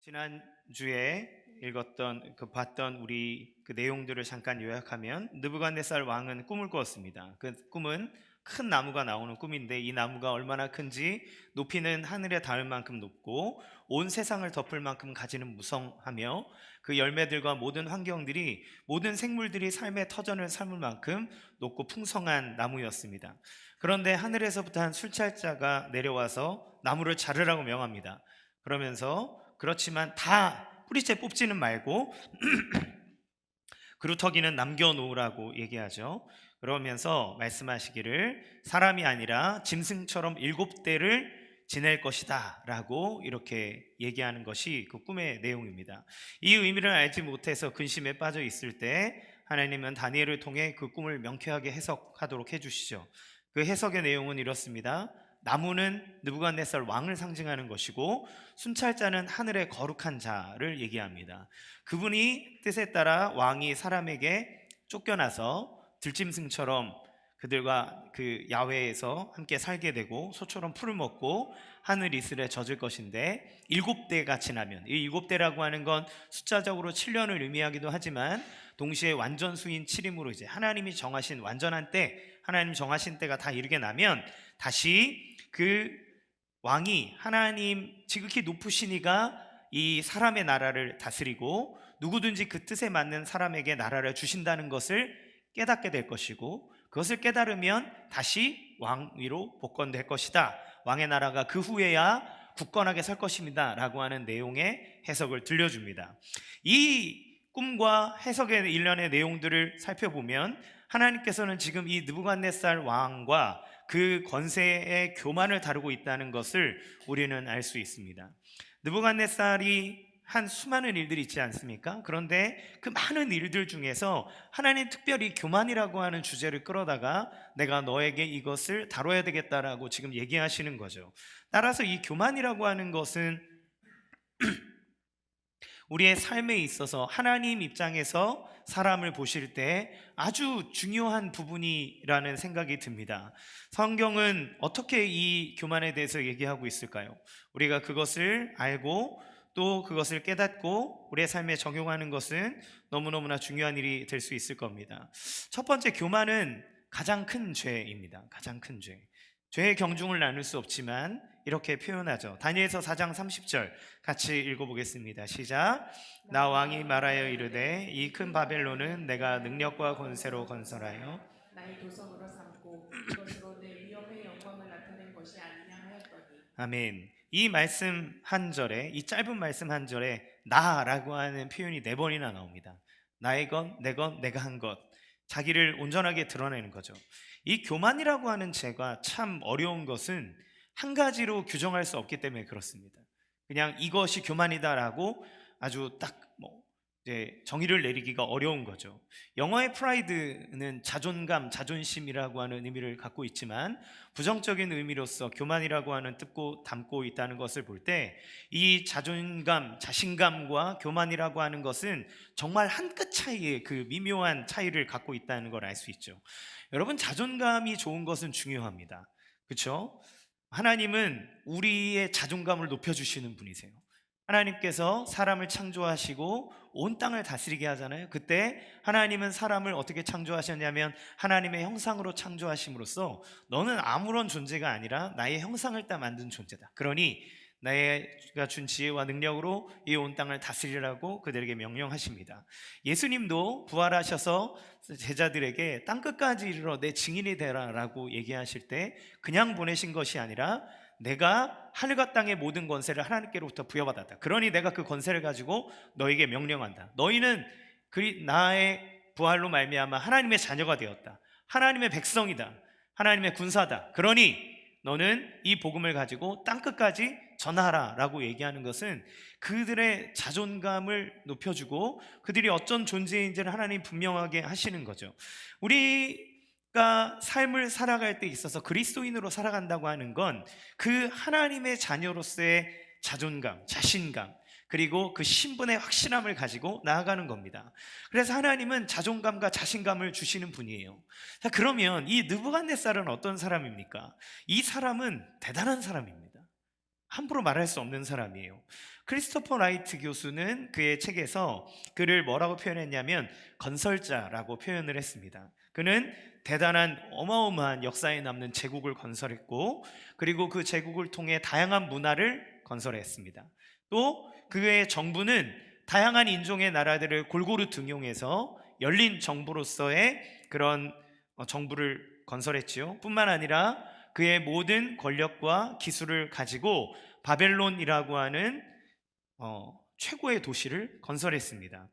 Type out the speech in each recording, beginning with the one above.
지난주에 봤던 우리 그 내용들을 잠깐 요약하면, 느부갓네살 왕은 꿈을 꾸었습니다. 그 꿈은 큰 나무가 나오는 꿈인데, 이 나무가 얼마나 큰지, 높이는 하늘에 닿을 만큼 높고 온 세상을 덮을 만큼 가지는 무성하며, 그 열매들과 모든 환경들이, 모든 생물들이 삶의 터전을 삼을 만큼 높고 풍성한 나무였습니다. 그런데 하늘에서부터 한 술찰자가 내려와서 나무를 자르라고 명합니다. 그러면서, 그렇지만 다 뿌리째 뽑지는 말고 그루터기는 남겨놓으라고 얘기하죠. 그러면서 말씀하시기를, 사람이 아니라 짐승처럼 7대를 지낼 것이다 라고 이렇게 얘기하는 것이 그 꿈의 내용입니다. 이 의미를 알지 못해서 근심에 빠져 있을 때, 하나님은 다니엘을 통해 그 꿈을 명쾌하게 해석하도록 해주시죠. 그 해석의 내용은 이렇습니다. 나무는 느부갓네살 왕을 상징하는 것이고, 순찰자는 하늘의 거룩한 자를 얘기합니다. 그분이 뜻에 따라 왕이 사람에게 쫓겨나서 들짐승처럼 그들과 그 야외에서 함께 살게 되고, 소처럼 풀을 먹고 하늘 이슬에 젖을 것인데, 7대가 지나면, 이 7대라고 하는 건 숫자적으로 7년을 의미하기도 하지만 동시에 완전수인 7임으로 이제 하나님이 정하신 완전한 때, 하나님 정하신 때가 다 이르게 나면 다시 그 왕이, 하나님 지극히 높으신 이가 이 사람의 나라를 다스리고 누구든지 그 뜻에 맞는 사람에게 나라를 주신다는 것을 깨닫게 될 것이고, 그것을 깨달으면 다시 왕위로 복권될 것이다. 왕의 나라가 그 후에야 굳건하게 설 것입니다 라고 하는 내용의 해석을 들려줍니다. 이 꿈과 해석의 일련의 내용들을 살펴보면, 하나님께서는 지금 이 느부갓네살 왕과 그 권세의 교만을 다루고 있다는 것을 우리는 알 수 있습니다. 느부갓네살이 한 수많은 일들이 있지 않습니까? 그런데 그 많은 일들 중에서 하나님 특별히 교만이라고 하는 주제를 끌어다가 내가 너에게 이것을 다뤄야 되겠다라고 지금 얘기하시는 거죠. 따라서 이 교만이라고 하는 것은 우리의 삶에 있어서 하나님 입장에서 사람을 보실 때 아주 중요한 부분이라는 생각이 듭니다. 성경은 어떻게 이 교만에 대해서 얘기하고 있을까요? 우리가 그것을 알고 또 그것을 깨닫고 우리의 삶에 적용하는 것은 너무너무나 중요한 일이 될 수 있을 겁니다. 첫 번째, 교만은 가장 큰 죄입니다. 가장 큰 죄. 죄의 경중을 나눌 수 없지만 이렇게 표현하죠. 다니엘서 4장 30절 같이 읽어보겠습니다. 시작. 나 왕이 말하여 이르되, 이 큰 바벨론은 내가 능력과 권세로 건설하여 나의 도성으로 삼고 이것으로 내 위엄의 영광을 나타낸 것이 아니냐 하였더니. 아멘. 이 말씀 한 절에, 이 짧은 말씀 한 절에 나라고 하는 표현이 4번이나 나옵니다. 나의 것, 내 것, 내가 한 것, 자기를 온전하게 드러내는 거죠. 이 교만이라고 하는 죄가 참 어려운 것은 한 가지로 규정할 수 없기 때문에 그렇습니다. 그냥 이것이 교만이다라고 아주 딱 이제 정의를 내리기가 어려운 거죠. 영어의 프라이드는 자존감, 자존심이라고 하는 의미를 갖고 있지만, 부정적인 의미로서 교만이라고 하는 뜻고 담고 있다는 것을 볼 때, 이 자존감, 자신감과 교만이라고 하는 것은 정말 한 끗 차이의 그 미묘한 차이를 갖고 있다는 걸 알 수 있죠. 여러분, 자존감이 좋은 것은 중요합니다. 그렇죠? 하나님은 우리의 자존감을 높여주시는 분이세요. 하나님께서 사람을 창조하시고 온 땅을 다스리게 하잖아요. 그때 하나님은 사람을 어떻게 창조하셨냐면, 하나님의 형상으로 창조하심으로써 너는 아무런 존재가 아니라 나의 형상을 따 만든 존재다. 그러니 내가 준 지혜와 능력으로 이 온 땅을 다스리라고 그들에게 명령하십니다. 예수님도 부활하셔서 제자들에게 땅끝까지 이르러 내 증인이 되라 라고 얘기하실 때, 그냥 보내신 것이 아니라 내가 하늘과 땅의 모든 권세를 하나님께로부터 부여받았다. 그러니 내가 그 권세를 가지고 너에게 명령한다. 너희는 나의 부활로 말미암아 하나님의 자녀가 되었다. 하나님의 백성이다. 하나님의 군사다. 그러니 너는 이 복음을 가지고 땅끝까지 전하라 라고 얘기하는 것은 그들의 자존감을 높여주고 그들이 어떤 존재인지를 하나님 분명하게 하시는 거죠. 우리가 삶을 살아갈 때 있어서 그리스도인으로 살아간다고 하는 건 그 하나님의 자녀로서의 자존감, 자신감, 그리고 그 신분의 확실함을 가지고 나아가는 겁니다. 그래서 하나님은 자존감과 자신감을 주시는 분이에요. 자, 그러면 이 느부갓네살은 어떤 사람입니까? 이 사람은 대단한 사람입니다. 함부로 말할 수 없는 사람이에요. 크리스토퍼 라이트 교수는 그의 책에서 그를 뭐라고 표현했냐면 건설자라고 표현을 했습니다. 그는 대단한 어마어마한 역사에 남는 제국을 건설했고, 그리고 그 제국을 통해 다양한 문화를 건설했습니다. 또 그의 정부는 다양한 인종의 나라들을 골고루 등용해서 열린 정부로서의 그런 정부를 건설했지요. 뿐만 아니라 그의 모든 권력과 기술을 가지고 바벨론이라고 하는 최고의 도시를 건설했습니다.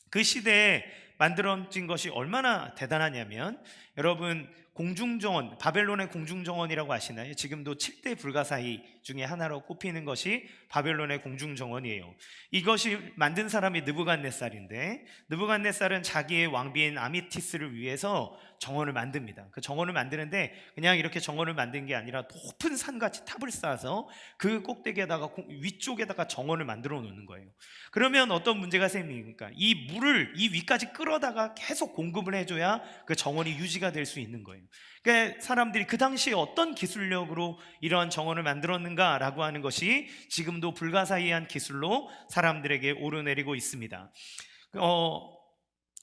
그 시대에 만들어진 것이 얼마나 대단하냐면, 여러분 공중정원, 바벨론의 공중정원이라고 아시나요? 지금도 7대 불가사의 중에 하나로 꼽히는 것이 바벨론의 공중정원이에요. 이것이 만든 사람이 느부갓네살인데, 느부갓네살은 자기의 왕비인 아미티스를 위해서 정원을 만듭니다. 그 정원을 만드는데 그냥 이렇게 정원을 만든 게 아니라 높은 산같이 탑을 쌓아서 그 꼭대기에다가 위쪽에다가 정원을 만들어 놓는 거예요. 그러면 어떤 문제가 생깁니까? 이 물을 이 위까지 끌어다가 계속 공급을 해줘야 그 정원이 유지가 될 수 있는 거예요. 그러니까 사람들이 그 당시에 어떤 기술력으로 이러한 정원을 만들었는가라고 하는 것이 지금도 불가사의한 기술로 사람들에게 오르내리고 있습니다.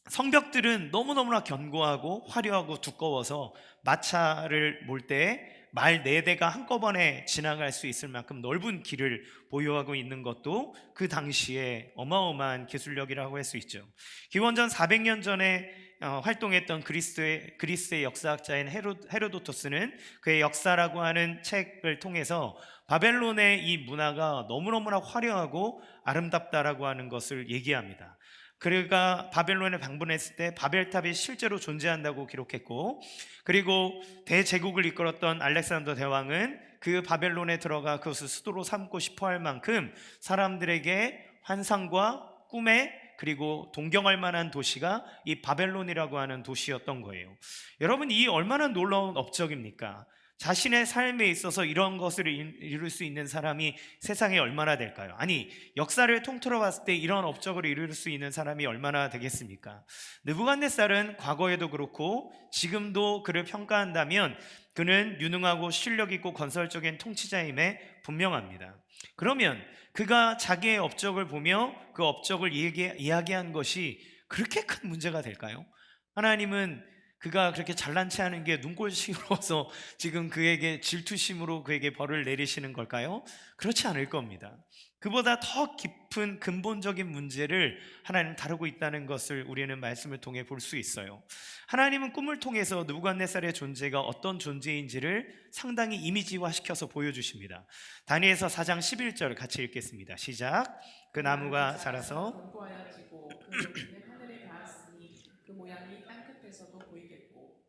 성벽들은 너무너무나 견고하고 화려하고 두꺼워서 마차를 몰 때 말 4대가 한꺼번에 지나갈 수 있을 만큼 넓은 길을 보유하고 있는 것도 그 당시에 어마어마한 기술력이라고 할 수 있죠. 기원전 400년 전에 활동했던 그리스의 역사학자인 헤로도토스는 그의 역사라고 하는 책을 통해서 바벨론의 이 문화가 너무너무나 화려하고 아름답다라고 하는 것을 얘기합니다. 그가 바벨론에 방문했을 때 바벨탑이 실제로 존재한다고 기록했고, 그리고 대제국을 이끌었던 알렉산더 대왕은 그 바벨론에 들어가 그것을 수도로 삼고 싶어 할 만큼 사람들에게 환상과 꿈에 그리고 동경할 만한 도시가 이 바벨론이라고 하는 도시였던 거예요. 여러분, 이 얼마나 놀라운 업적입니까? 자신의 삶에 있어서 이런 것을 이룰 수 있는 사람이 세상에 얼마나 될까요? 아니, 역사를 통틀어 봤을 때 이런 업적을 이룰 수 있는 사람이 얼마나 되겠습니까? 느부갓네살은 과거에도 그렇고 지금도 그를 평가한다면 그는 유능하고 실력 있고 건설적인 통치자임에 분명합니다. 그러면 그가 자기의 업적을 보며 그 업적을 이야기한 것이 그렇게 큰 문제가 될까요? 하나님은 그가 그렇게 잘난 체 하는 게 눈꼴시러워서 지금 그에게 질투심으로 그에게 벌을 내리시는 걸까요? 그렇지 않을 겁니다. 그보다 더 깊은 근본적인 문제를 하나님 다루고 있다는 것을 우리는 말씀을 통해 볼 수 있어요. 하나님은 꿈을 통해서 느부갓네살의 존재가 어떤 존재인지를 상당히 이미지화시켜서 보여주십니다. 다니엘서 4장 11절 같이 읽겠습니다. 시작. 그 나무가 자라서 견고하여지고 그 높이는 하늘에 닿았으니 그 모양이 땅 끝에서도 보이겠고.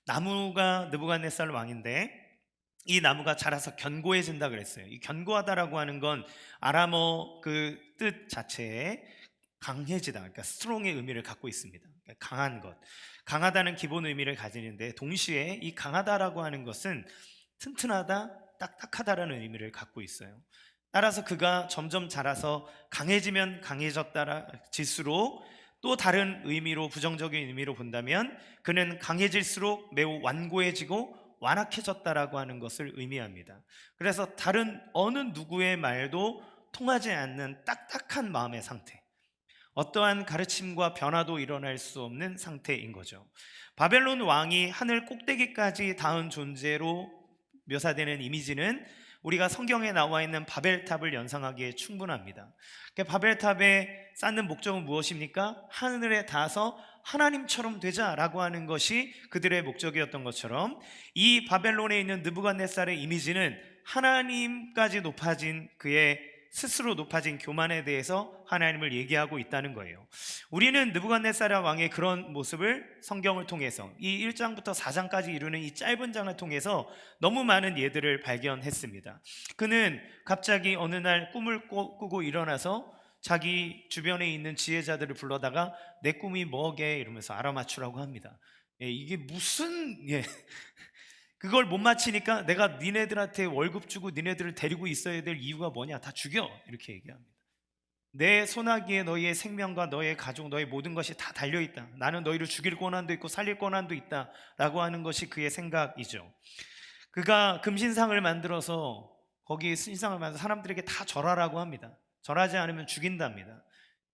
나무가 느부갓네살 왕인데 이 나무가 자라서 견고해진다 그랬어요. 이 견고하다라고 하는 건 아람어 그 뜻 자체에 강해지다, 그러니까 스트롱의 의미를 갖고 있습니다. 그러니까 강한 것, 강하다는 기본 의미를 가지는데 동시에 이 강하다라고 하는 것은 튼튼하다, 딱딱하다라는 의미를 갖고 있어요. 따라서 그가 점점 자라서 강해지면 강해졌다질수록 또 다른 의미로, 부정적인 의미로 본다면 그는 강해질수록 매우 완고해지고 완악해졌다라고 하는 것을 의미합니다. 그래서 다른 어느 누구의 말도 통하지 않는 딱딱한 마음의 상태, 어떠한 가르침과 변화도 일어날 수 없는 상태인 거죠. 바벨론 왕이 하늘 꼭대기까지 닿은 존재로 묘사되는 이미지는 우리가 성경에 나와 있는 바벨탑을 연상하기에 충분합니다. 바벨탑에 쌓는 목적은 무엇입니까? 하늘에 닿아서 하나님처럼 되자라고 하는 것이 그들의 목적이었던 것처럼 이 바벨론에 있는 느부갓네살의 이미지는 하나님까지 높아진 그의 스스로 높아진 교만에 대해서 하나님을 얘기하고 있다는 거예요. 우리는 느부갓네살 왕의 그런 모습을 성경을 통해서 이 1장부터 4장까지 이루는 이 짧은 장을 통해서 너무 많은 예들을 발견했습니다. 그는 갑자기 어느 날 꿈을 꾸고 일어나서 자기 주변에 있는 지혜자들을 불러다가 내 꿈이 뭐게 이러면서 알아맞추라고 합니다. 이게 무슨 그걸 못 맞히니까 내가 니네들한테 월급 주고 니네들을 데리고 있어야 될 이유가 뭐냐, 다 죽여, 이렇게 얘기합니다. 내 손아귀에 너희의 생명과 너의 가족, 너의 모든 것이 다 달려있다. 나는 너희를 죽일 권한도 있고 살릴 권한도 있다 라고 하는 것이 그의 생각이죠. 그가 금신상을 만들어서 거기 신상을 만나서 사람들에게 다 절하라고 합니다. 절하지 않으면 죽인답니다.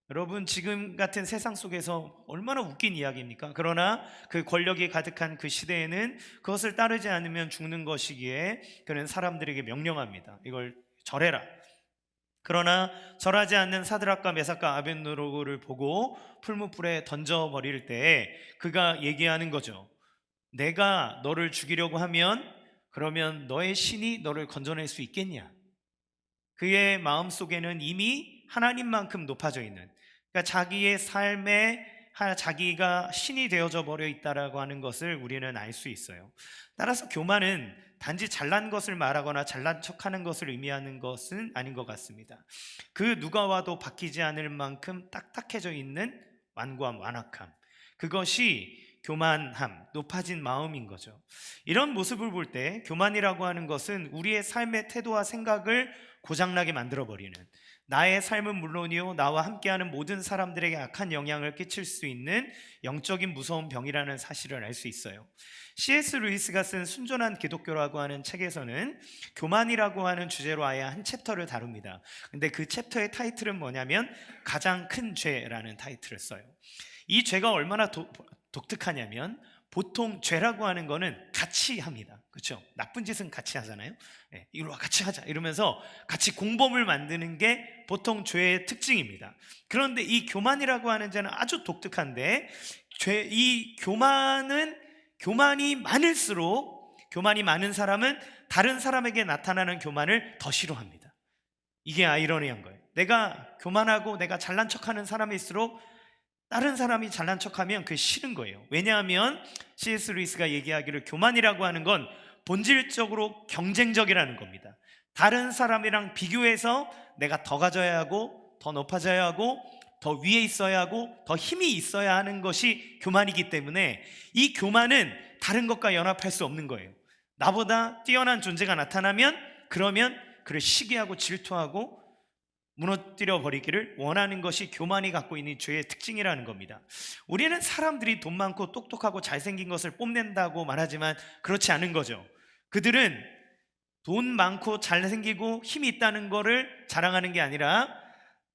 여러분, 지금 같은 세상 속에서 얼마나 웃긴 이야기입니까? 그러나 그 권력이 가득한 그 시대에는 그것을 따르지 않으면 죽는 것이기에 그는 사람들에게 명령합니다. 이걸 절해라. 그러나 절하지 않는 사드락과 메삭과 아벳느고를 보고 풀무불에 던져버릴 때 그가 얘기하는 거죠. 내가 너를 죽이려고 하면 그러면 너의 신이 너를 건져낼 수 있겠냐? 그의 마음속에는 이미 하나님만큼 높아져 있는, 그러니까 자기의 삶에 자기가 신이 되어져 버려 있다라고 하는 것을 우리는 알 수 있어요. 따라서 교만은 단지 잘난 것을 말하거나 잘난 척하는 것을 의미하는 것은 아닌 것 같습니다. 그 누가 와도 바뀌지 않을 만큼 딱딱해져 있는 완고함, 완악함, 그것이 교만함, 높아진 마음인 거죠. 이런 모습을 볼 때 교만이라고 하는 것은 우리의 삶의 태도와 생각을 고장나게 만들어버리는, 나의 삶은 물론이요 나와 함께하는 모든 사람들에게 악한 영향을 끼칠 수 있는 영적인 무서운 병이라는 사실을 알 수 있어요. C.S. 루이스가 쓴 순전한 기독교라고 하는 책에서는 교만이라고 하는 주제로 아예 한 챕터를 다룹니다. 근데 그 챕터의 타이틀은 뭐냐면 가장 큰 죄라는 타이틀을 써요. 이 죄가 얼마나 독특하냐면, 보통 죄라고 하는 거는 같이 합니다. 그렇죠? 나쁜 짓은 같이 하잖아요. 이리 와 같이 하자 이러면서 같이 공범을 만드는 게 보통 죄의 특징입니다. 그런데 이 교만이라고 하는 죄는 아주 독특한데, 이 교만이 많을수록, 교만이 많은 사람은 다른 사람에게 나타나는 교만을 더 싫어합니다. 이게 아이러니한 거예요. 내가 교만하고 내가 잘난 척하는 사람일수록 다른 사람이 잘난 척하면 그게 싫은 거예요. 왜냐하면 C.S. 루이스가 얘기하기를 교만이라고 하는 건 본질적으로 경쟁적이라는 겁니다. 다른 사람이랑 비교해서 내가 더 가져야 하고 더 높아져야 하고 더 위에 있어야 하고 더 힘이 있어야 하는 것이 교만이기 때문에 이 교만은 다른 것과 연합할 수 없는 거예요. 나보다 뛰어난 존재가 나타나면 그러면 그를 시기하고 질투하고 무너뜨려 버리기를 원하는 것이 교만이 갖고 있는 죄의 특징이라는 겁니다. 우리는 사람들이 돈 많고 똑똑하고 잘생긴 것을 뽐낸다고 말하지만 그렇지 않은 거죠. 그들은 돈 많고 잘생기고 힘이 있다는 것을 자랑하는 게 아니라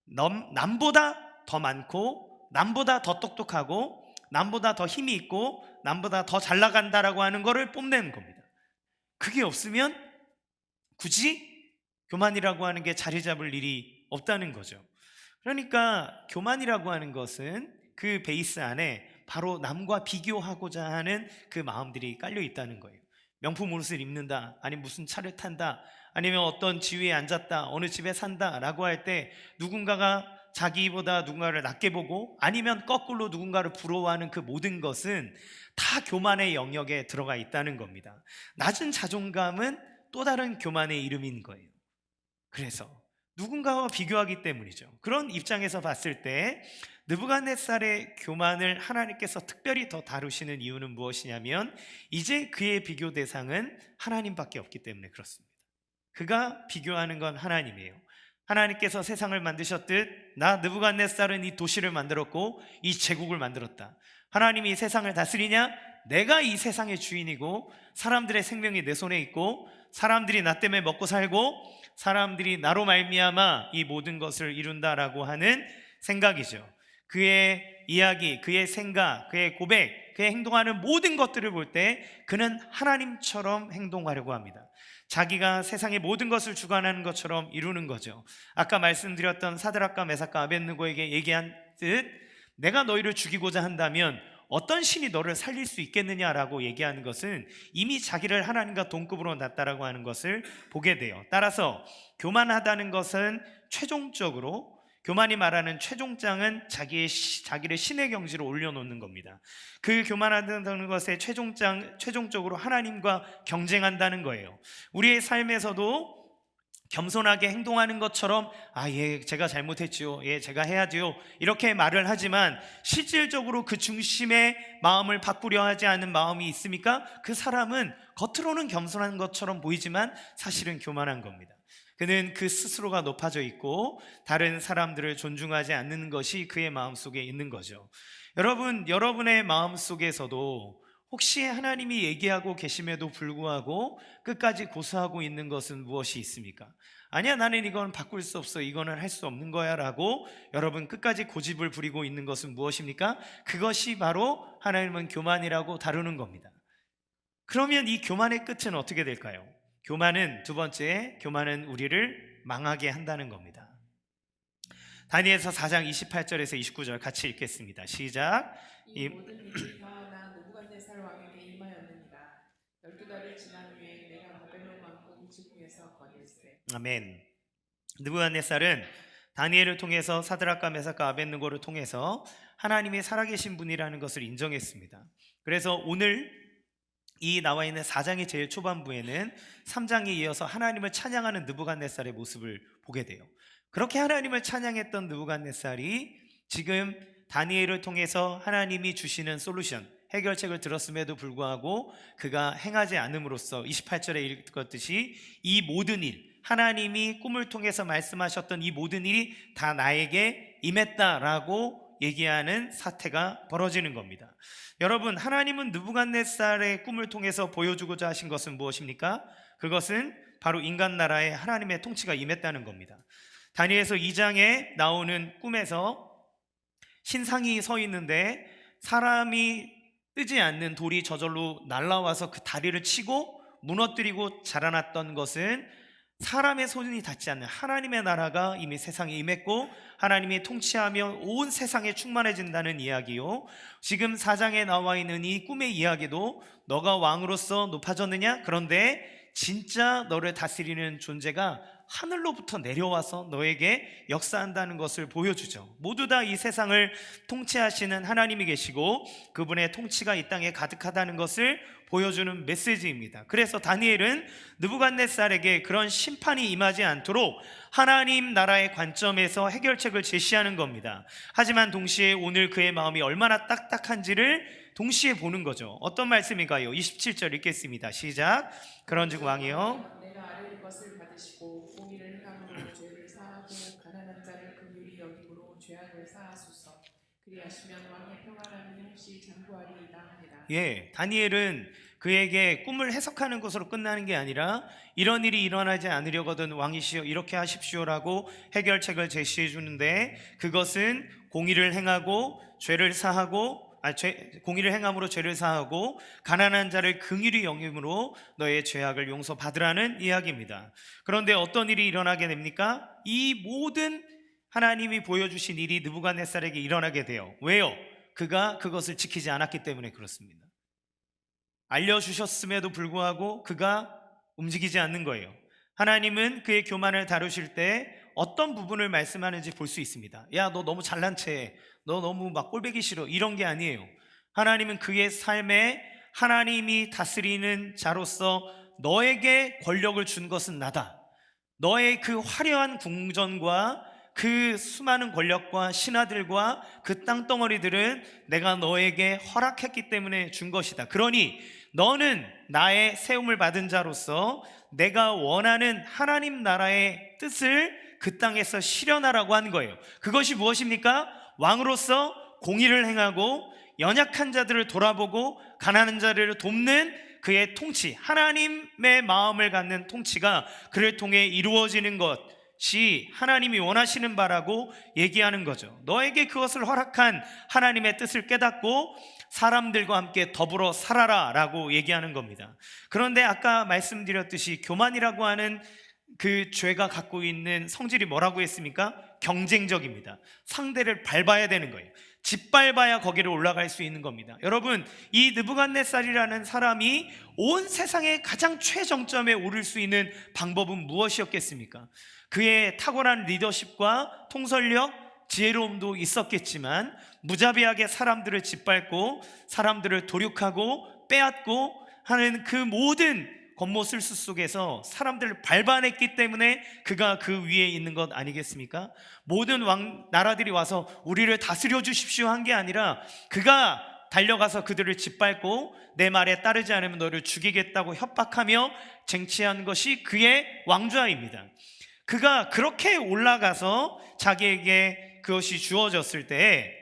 남보다 더 많고 남보다 더 똑똑하고 남보다 더 힘이 있고 남보다 더 잘 나간다라고 하는 것을 뽐내는 겁니다. 그게 없으면 굳이 교만이라고 하는 게 자리 잡을 일이 없다는 거죠. 그러니까 교만이라고 하는 것은 그 베이스 안에 바로 남과 비교하고자 하는 그 마음들이 깔려 있다는 거예요. 명품 옷을 입는다, 아니면 무슨 차를 탄다, 아니면 어떤 지위에 앉았다, 어느 집에 산다 라고 할 때 누군가가 자기보다 누군가를 낮게 보고 아니면 거꾸로 누군가를 부러워하는 그 모든 것은 다 교만의 영역에 들어가 있다는 겁니다. 낮은 자존감은 또 다른 교만의 이름인 거예요. 그래서 누군가와 비교하기 때문이죠. 그런 입장에서 봤을 때 느부갓네살의 교만을 하나님께서 특별히 더 다루시는 이유는 무엇이냐면, 이제 그의 비교 대상은 하나님밖에 없기 때문에 그렇습니다. 그가 비교하는 건 하나님이에요. 하나님께서 세상을 만드셨듯 나 느부갓네살은 이 도시를 만들었고 이 제국을 만들었다. 하나님이 이 세상을 다스리냐? 내가 이 세상의 주인이고 사람들의 생명이 내 손에 있고 사람들이 나 때문에 먹고 살고 사람들이 나로 말미암아 이 모든 것을 이룬다라고 하는 생각이죠. 그의 이야기, 그의 생각, 그의 고백, 그의 행동하는 모든 것들을 볼 때 그는 하나님처럼 행동하려고 합니다. 자기가 세상의 모든 것을 주관하는 것처럼 이루는 거죠. 아까 말씀드렸던 사드락과 메삭과 아벳느고에게 얘기한 듯, 내가 너희를 죽이고자 한다면 어떤 신이 너를 살릴 수 있겠느냐라고 얘기하는 것은 이미 자기를 하나님과 동급으로 놨다라고 하는 것을 보게 돼요. 따라서 교만하다는 것은 최종적으로, 교만이 말하는 최종장은 자기를 신의 경지로 올려놓는 겁니다. 그 교만하다는 것의 최종적으로 하나님과 경쟁한다는 거예요. 우리의 삶에서도 겸손하게 행동하는 것처럼 제가 잘못했지요, 제가 해야지요 이렇게 말을 하지만 실질적으로 그 중심의 마음을 바꾸려 하지 않은 마음이 있습니까? 그 사람은 겉으로는 겸손한 것처럼 보이지만 사실은 교만한 겁니다. 그는 그 스스로가 높아져 있고 다른 사람들을 존중하지 않는 것이 그의 마음속에 있는 거죠. 여러분, 여러분의 마음속에서도 혹시 하나님이 얘기하고 계심에도 불구하고 끝까지 고수하고 있는 것은 무엇이 있습니까? 아니야, 나는 이건 바꿀 수 없어, 이거는 할 수 없는 거야 라고 여러분 끝까지 고집을 부리고 있는 것은 무엇입니까? 그것이 바로 하나님은 교만이라고 다루는 겁니다. 그러면 이 교만의 끝은 어떻게 될까요? 교만은, 두 번째, 교만은 우리를 망하게 한다는 겁니다. 다니엘서 4장 28절에서 29절 같이 읽겠습니다. 시작. 이 모든 일이 다 느부갓네살 왕에게 임하였느니라. 12달이 지난 후에 내가 바벨론 왕궁 지붕에서 거닐세. 아멘. 느부갓네살은 다니엘을 통해서 사드락과 메삭과 아벳느고를 통해서 하나님이 살아계신 분이라는 것을 인정했습니다. 그래서 오늘 이 나와 있는 4장의 제일 초반부에는 3장에 이어서 하나님을 찬양하는 느부갓네살의 모습을 보게 돼요. 그렇게 하나님을 찬양했던 느부갓네살이 지금 다니엘을 통해서 하나님이 주시는 솔루션, 해결책을 들었음에도 불구하고 그가 행하지 않음으로써 28절에 읽었듯이 이 모든 일, 하나님이 꿈을 통해서 말씀하셨던 이 모든 일이 다 나에게 임했다라고 얘기하는 사태가 벌어지는 겁니다. 여러분, 하나님은 느부갓네살의 꿈을 통해서 보여주고자 하신 것은 무엇입니까? 그것은 바로 인간 나라에 하나님의 통치가 임했다는 겁니다. 다니엘서 2장에 나오는 꿈에서 신상이 서 있는데 사람이 뜨지 않는 돌이 저절로 날아와서 그 다리를 치고 무너뜨리고 자라났던 것은 사람의 손이 닿지 않는 하나님의 나라가 이미 세상에 임했고 하나님이 통치하며 온 세상에 충만해진다는 이야기요. 지금 4장에 나와 있는 이 꿈의 이야기도 너가 왕으로서 높아졌느냐? 그런데 진짜 너를 다스리는 존재가 하늘로부터 내려와서 너에게 역사한다는 것을 보여주죠. 모두 다 이 세상을 통치하시는 하나님이 계시고 그분의 통치가 이 땅에 가득하다는 것을 보여주는 메시지입니다. 그래서 다니엘은 느부갓네살에게 그런 심판이 임하지 않도록 하나님 나라의 관점에서 해결책을 제시하는 겁니다. 하지만 동시에 오늘 그의 마음이 얼마나 딱딱한지를 동시에 보는 거죠. 어떤 말씀인가요? 27절 읽겠습니다. 시작. 그런즉 왕이여, 내가 아뢰는 것을 받으시고 공의를 행함으로 죄를 사하고 가난한 자를 긍휼히 여김으로 죄악을 사하소서. 그리하시면 왕의 평안함이 혹시 장구하리이다 하니라. 다니엘은 그에게 꿈을 해석하는 것으로 끝나는 게 아니라 이런 일이 일어나지 않으려거든 왕이시여 이렇게 하십시오라고 해결책을 제시해 주는데, 그것은 공의를 행하고 죄를 사하고 공의를 행함으로 죄를 사하고 가난한 자를 긍휼히 여김으로 너의 죄악을 용서받으라는 이야기입니다. 그런데 어떤 일이 일어나게 됩니까? 이 모든 하나님이 보여주신 일이 느부갓네살에게 일어나게 돼요. 왜요? 그가 그것을 지키지 않았기 때문에 그렇습니다. 알려주셨음에도 불구하고 그가 움직이지 않는 거예요. 하나님은 그의 교만을 다루실 때 어떤 부분을 말씀하는지 볼 수 있습니다. 야, 너 너무 잘난 체해, 너 너무 막 꼴보기 싫어, 이런 게 아니에요. 하나님은 그의 삶에 하나님이 다스리는 자로서 너에게 권력을 준 것은 나다. 너의 그 화려한 궁전과 그 수많은 권력과 신하들과 그 땅덩어리들은 내가 너에게 허락했기 때문에 준 것이다. 그러니 너는 나의 세움을 받은 자로서 내가 원하는 하나님 나라의 뜻을 그 땅에서 실현하라고 한 거예요. 그것이 무엇입니까? 왕으로서 공의를 행하고 연약한 자들을 돌아보고 가난한 자를 돕는 그의 통치, 하나님의 마음을 갖는 통치가 그를 통해 이루어지는 것이 하나님이 원하시는 바라고 얘기하는 거죠. 너에게 그것을 허락한 하나님의 뜻을 깨닫고 사람들과 함께 더불어 살아라 라고 얘기하는 겁니다. 그런데 아까 말씀드렸듯이 교만이라고 하는 그 죄가 갖고 있는 성질이 뭐라고 했습니까? 경쟁적입니다. 상대를 밟아야 되는 거예요. 짓밟아야 거기를 올라갈 수 있는 겁니다. 여러분, 이 느부갓네살이라는 사람이 온 세상의 가장 최정점에 오를 수 있는 방법은 무엇이었겠습니까? 그의 탁월한 리더십과 통솔력, 지혜로움도 있었겠지만 무자비하게 사람들을 짓밟고 사람들을 도륙하고 빼앗고 하는 그 모든 겉모술수 속에서 사람들을 밟아냈기 때문에 그가 그 위에 있는 것 아니겠습니까? 모든 나라들이 와서 우리를 다스려 주십시오 한 게 아니라 그가 달려가서 그들을 짓밟고 내 말에 따르지 않으면 너를 죽이겠다고 협박하며 쟁취한 것이 그의 왕좌입니다. 그가 그렇게 올라가서 자기에게 그것이 주어졌을 때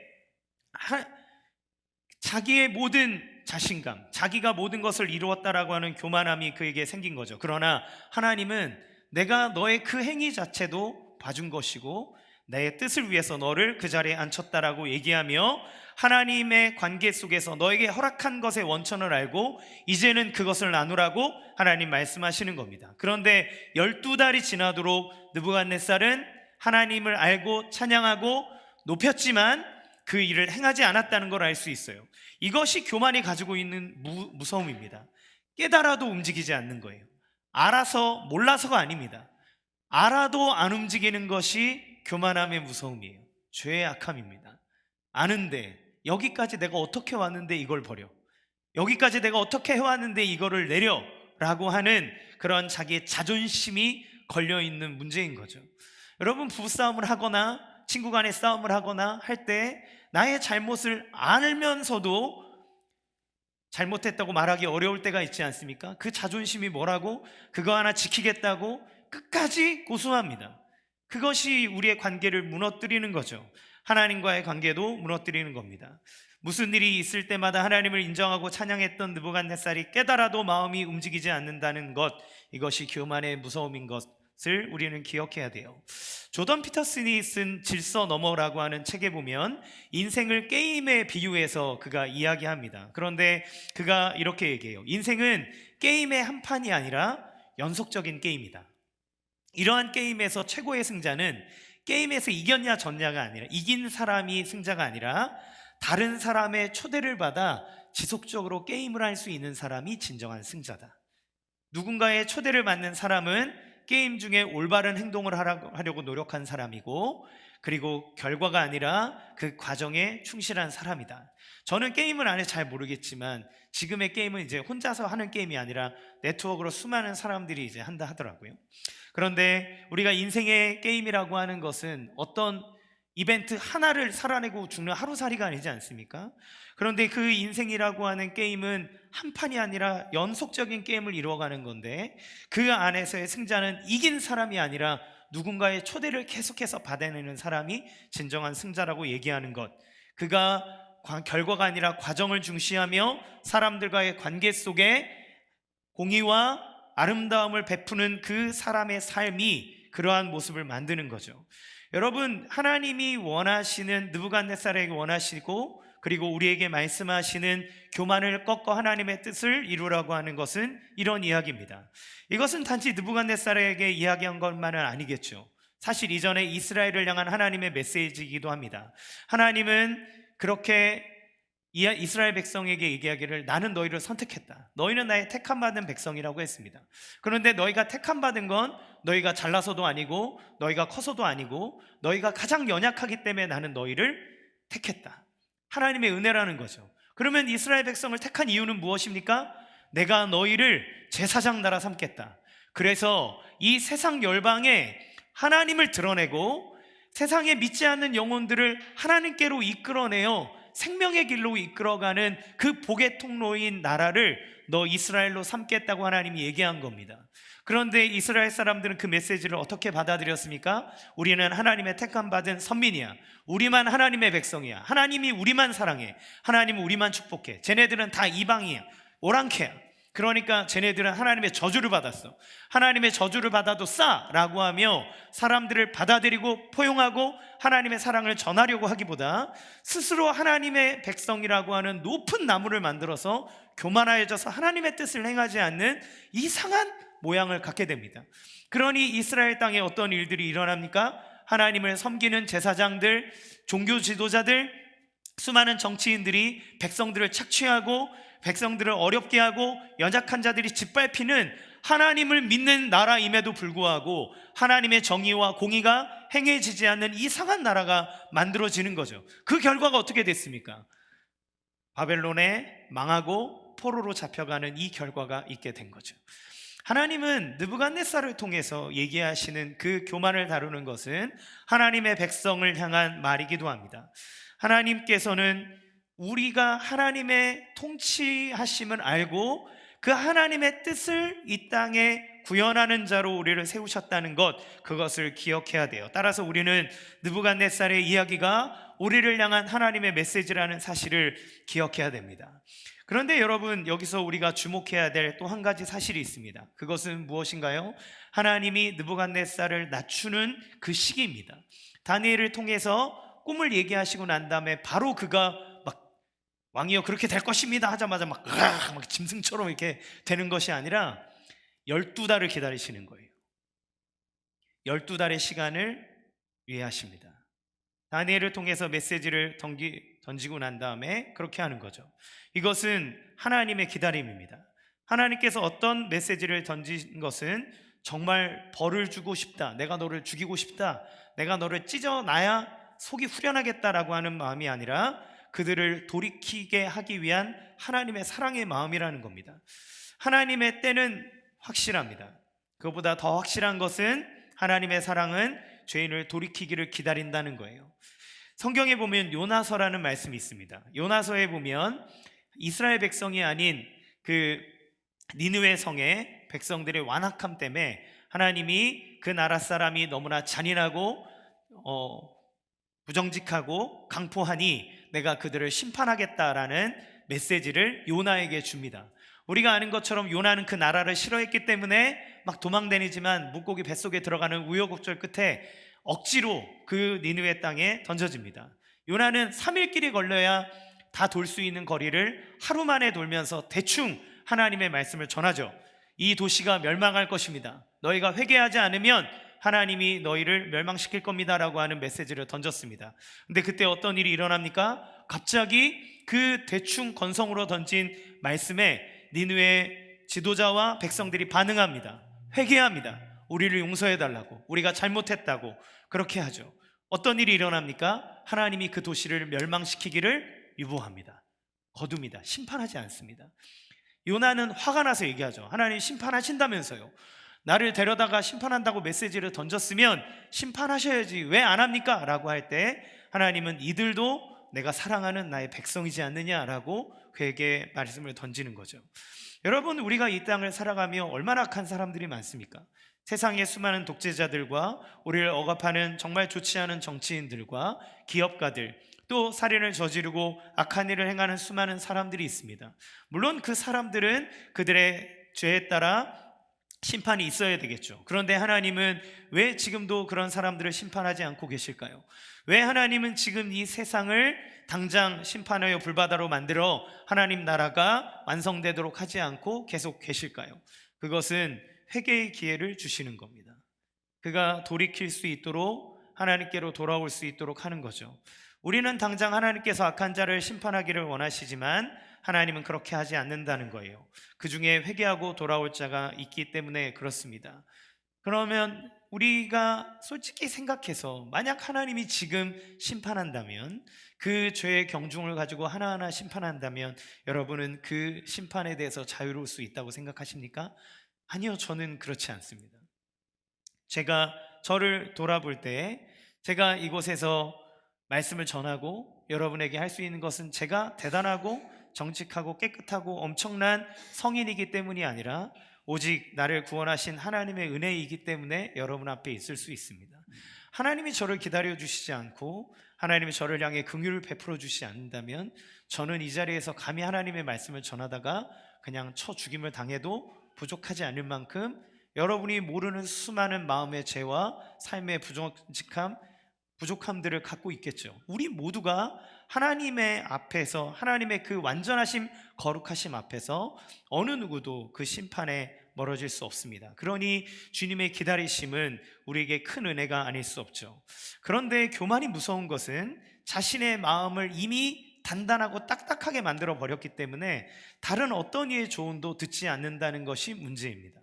자기의 모든 자신감, 자기가 모든 것을 이루었다라고 하는 교만함이 그에게 생긴 거죠. 그러나 하나님은 내가 너의 그 행위 자체도 봐준 것이고 내 뜻을 위해서 너를 그 자리에 앉혔다라고 얘기하며 하나님의 관계 속에서 너에게 허락한 것의 원천을 알고 이제는 그것을 나누라고 하나님 말씀하시는 겁니다. 그런데 12달이 지나도록 느부갓네살은 하나님을 알고 찬양하고 높였지만 그 일을 행하지 않았다는 걸 알 수 있어요. 이것이 교만이 가지고 있는 무서움입니다. 깨달아도 움직이지 않는 거예요. 알아서 몰라서가 아닙니다. 알아도 안 움직이는 것이 교만함의 무서움이에요. 죄의 악함입니다. 아는데 여기까지 내가 어떻게 왔는데 이걸 버려, 여기까지 내가 어떻게 해왔는데 이거를 내려 라고 하는 그런 자기의 자존심이 걸려있는 문제인 거죠. 여러분, 부부싸움을 하거나 친구 간에 싸움을 하거나 할 때 나의 잘못을 알면서도 잘못했다고 말하기 어려울 때가 있지 않습니까? 그 자존심이 뭐라고 그거 하나 지키겠다고 끝까지 고수합니다. 그것이 우리의 관계를 무너뜨리는 거죠. 하나님과의 관계도 무너뜨리는 겁니다. 무슨 일이 있을 때마다 하나님을 인정하고 찬양했던 느부갓네살이 깨달아도 마음이 움직이지 않는다는 것, 이것이 교만의 무서움인 것을 우리는 기억해야 돼요. 조던 피터슨이 쓴 질서 너머라고 하는 책에 보면 인생을 게임에 비유해서 그가 이야기합니다. 그런데 그가 이렇게 얘기해요. 인생은 게임의 한 판이 아니라 연속적인 게임이다. 이러한 게임에서 최고의 승자는 게임에서 이겼냐 졌냐가 아니라, 이긴 사람이 승자가 아니라 다른 사람의 초대를 받아 지속적으로 게임을 할 수 있는 사람이 진정한 승자다. 누군가의 초대를 받는 사람은 게임 중에 올바른 행동을 하려고 노력한 사람이고, 그리고 결과가 아니라 그 과정에 충실한 사람이다. 저는 게임을 안 해서 잘 모르겠지만 지금의 게임은 이제 혼자서 하는 게임이 아니라 네트워크로 수많은 사람들이 이제 한다 하더라고요. 그런데 우리가 인생의 게임이라고 하는 것은 어떤 이벤트 하나를 살아내고 죽는 하루살이가 아니지 않습니까? 그런데 그 인생이라고 하는 게임은 한 판이 아니라 연속적인 게임을 이루어가는 건데, 그 안에서의 승자는 이긴 사람이 아니라 누군가의 초대를 계속해서 받아내는 사람이 진정한 승자라고 얘기하는 것, 그가 결과가 아니라 과정을 중시하며 사람들과의 관계 속에 공의와 아름다움을 베푸는 그 사람의 삶이 그러한 모습을 만드는 거죠. 여러분, 하나님이 원하시는, 느부갓네살에게 원하시고 그리고 우리에게 말씀하시는 교만을 꺾어 하나님의 뜻을 이루라고 하는 것은 이런 이야기입니다. 이것은 단지 느부갓네살에게 이야기한 것만은 아니겠죠. 사실 이전에 이스라엘을 향한 하나님의 메시지이기도 합니다. 하나님은 그렇게 이스라엘 백성에게 얘기하기를 나는 너희를 선택했다. 너희는 나의 택함받은 백성이라고 했습니다. 그런데 너희가 택함받은 건 너희가 잘나서도 아니고 너희가 커서도 아니고 너희가 가장 연약하기 때문에 나는 너희를 택했다. 하나님의 은혜라는 거죠. 그러면 이스라엘 백성을 택한 이유는 무엇입니까? 내가 너희를 제사장 나라 삼겠다. 그래서 이 세상 열방에 하나님을 드러내고 세상에 믿지 않는 영혼들을 하나님께로 이끌어내어 생명의 길로 이끌어가는 그 복의 통로인 나라를 너 이스라엘로 삼겠다고 하나님이 얘기한 겁니다. 그런데 이스라엘 사람들은 그 메시지를 어떻게 받아들였습니까? 우리는 하나님의 택함받은 선민이야. 우리만 하나님의 백성이야. 하나님이 우리만 사랑해. 하나님은 우리만 축복해. 쟤네들은 다 이방이야. 오랑캐야. 그러니까 쟤네들은 하나님의 저주를 받았어. 하나님의 저주를 받아도 싸라고 하며 사람들을 받아들이고 포용하고 하나님의 사랑을 전하려고 하기보다 스스로 하나님의 백성이라고 하는 높은 나무를 만들어서 교만하여져서 하나님의 뜻을 행하지 않는 이상한 모양을 갖게 됩니다. 그러니 이스라엘 땅에 어떤 일들이 일어납니까? 하나님을 섬기는 제사장들, 종교 지도자들, 수많은 정치인들이 백성들을 착취하고 백성들을 어렵게 하고 연약한 자들이 짓밟히는 하나님을 믿는 나라임에도 불구하고 하나님의 정의와 공의가 행해지지 않는 이상한 나라가 만들어지는 거죠. 그 결과가 어떻게 됐습니까? 바벨론에 망하고 포로로 잡혀가는 이 결과가 있게 된 거죠. 하나님은 느부갓네살을 통해서 얘기하시는 그 교만을 다루는 것은 하나님의 백성을 향한 말이기도 합니다. 하나님께서는 우리가 하나님의 통치하심을 알고 그 하나님의 뜻을 이 땅에 구현하는 자로 우리를 세우셨다는 것, 그것을 기억해야 돼요. 따라서 우리는 느부갓네살의 이야기가 우리를 향한 하나님의 메시지라는 사실을 기억해야 됩니다. 그런데 여러분, 여기서 우리가 주목해야 될 또 한 가지 사실이 있습니다. 그것은 무엇인가요? 하나님이 느부갓네살을 낮추는 그 시기입니다. 다니엘을 통해서 꿈을 얘기하시고 난 다음에 바로 그가 막 왕이여 그렇게 될 것입니다 하자마자 막 짐승처럼 이렇게 되는 것이 아니라 12달을 기다리시는 거예요. 12달의 시간을 위하십니다. 다니엘을 통해서 메시지를 던지고 난 다음에 그렇게 하는 거죠. 이것은 하나님의 기다림입니다. 하나님께서 어떤 메시지를 던진 것은 정말 벌을 주고 싶다, 내가 너를 죽이고 싶다, 내가 너를 찢어놔야 속이 후련하겠다라고 하는 마음이 아니라 그들을 돌이키게 하기 위한 하나님의 사랑의 마음이라는 겁니다. 하나님의 때는 확실합니다. 그것보다 더 확실한 것은 하나님의 사랑은 죄인을 돌이키기를 기다린다는 거예요. 성경에 보면 요나서라는 말씀이 있습니다. 요나서에 보면 이스라엘 백성이 아닌 그 니느웨 성의 백성들의 완악함 때문에 하나님이 그 나라 사람이 너무나 잔인하고 부정직하고 강포하니 내가 그들을 심판하겠다라는 메시지를 요나에게 줍니다. 우리가 아는 것처럼 요나는 그 나라를 싫어했기 때문에 막 도망다니지만 물고기 뱃속에 들어가는 우여곡절 끝에 억지로 그 니느웨 땅에 던져집니다. 요나는 3일 길이 걸려야 다 돌 수 있는 거리를 하루 만에 돌면서 대충 하나님의 말씀을 전하죠. 이 도시가 멸망할 것입니다. 너희가 회개하지 않으면 하나님이 너희를 멸망시킬 겁니다 라고 하는 메시지를 던졌습니다. 근데 그때 어떤 일이 일어납니까? 갑자기 그 대충 건성으로 던진 말씀에 니느웨 지도자와 백성들이 반응합니다. 회개합니다. 우리를 용서해달라고, 우리가 잘못했다고 그렇게 하죠. 어떤 일이 일어납니까? 하나님이 그 도시를 멸망시키기를 유보합니다. 거둡니다. 심판하지 않습니다. 요나는 화가 나서 얘기하죠. 하나님 심판하신다면서요. 나를 데려다가 심판한다고 메시지를 던졌으면 심판하셔야지 왜 안 합니까? 라고 할 때 하나님은 이들도 내가 사랑하는 나의 백성이지 않느냐라고 그에게 말씀을 던지는 거죠. 여러분, 우리가 이 땅을 살아가며 얼마나 악한 사람들이 많습니까? 세상의 수많은 독재자들과 우리를 억압하는 정말 좋지 않은 정치인들과 기업가들, 또 살인을 저지르고 악한 일을 행하는 수많은 사람들이 있습니다. 물론 그 사람들은 그들의 죄에 따라 심판이 있어야 되겠죠. 그런데 하나님은 왜 지금도 그런 사람들을 심판하지 않고 계실까요? 왜 하나님은 지금 이 세상을 당장 심판하여 불바다로 만들어 하나님 나라가 완성되도록 하지 않고 계속 계실까요? 그것은 회개의 기회를 주시는 겁니다. 그가 돌이킬 수 있도록 하나님께로 돌아올 수 있도록 하는 거죠. 우리는 당장 하나님께서 악한 자를 심판하기를 원하시지만 하나님은 그렇게 하지 않는다는 거예요. 그 중에 회개하고 돌아올 자가 있기 때문에 그렇습니다. 그러면 우리가 솔직히 생각해서 만약 하나님이 지금 심판한다면, 그 죄의 경중을 가지고 하나하나 심판한다면 여러분은 그 심판에 대해서 자유로울 수 있다고 생각하십니까? 아니요, 저는 그렇지 않습니다. 제가 저를 돌아볼 때 제가 이곳에서 말씀을 전하고 여러분에게 할 수 있는 것은 제가 대단하고 정직하고 깨끗하고 엄청난 성인이기 때문이 아니라 오직 나를 구원하신 하나님의 은혜이기 때문에 여러분 앞에 있을 수 있습니다. 하나님이 저를 기다려 주시지 않고 하나님이 저를 향해 긍휼을 베풀어 주시지 않는다면 저는 이 자리에서 감히 하나님의 말씀을 전하다가 그냥 쳐 죽임을 당해도 부족하지 않을 만큼 여러분이 모르는 수많은 마음의 죄와 삶의 부족함들을 갖고 있겠죠. 우리 모두가 하나님의 앞에서, 하나님의 그 완전하심, 거룩하심 앞에서 어느 누구도 그 심판에 멀어질 수 없습니다. 그러니 주님의 기다리심은 우리에게 큰 은혜가 아닐 수 없죠. 그런데 교만이 무서운 것은 자신의 마음을 이미 단단하고 딱딱하게 만들어 버렸기 때문에 다른 어떤 이의 조언도 듣지 않는다는 것이 문제입니다.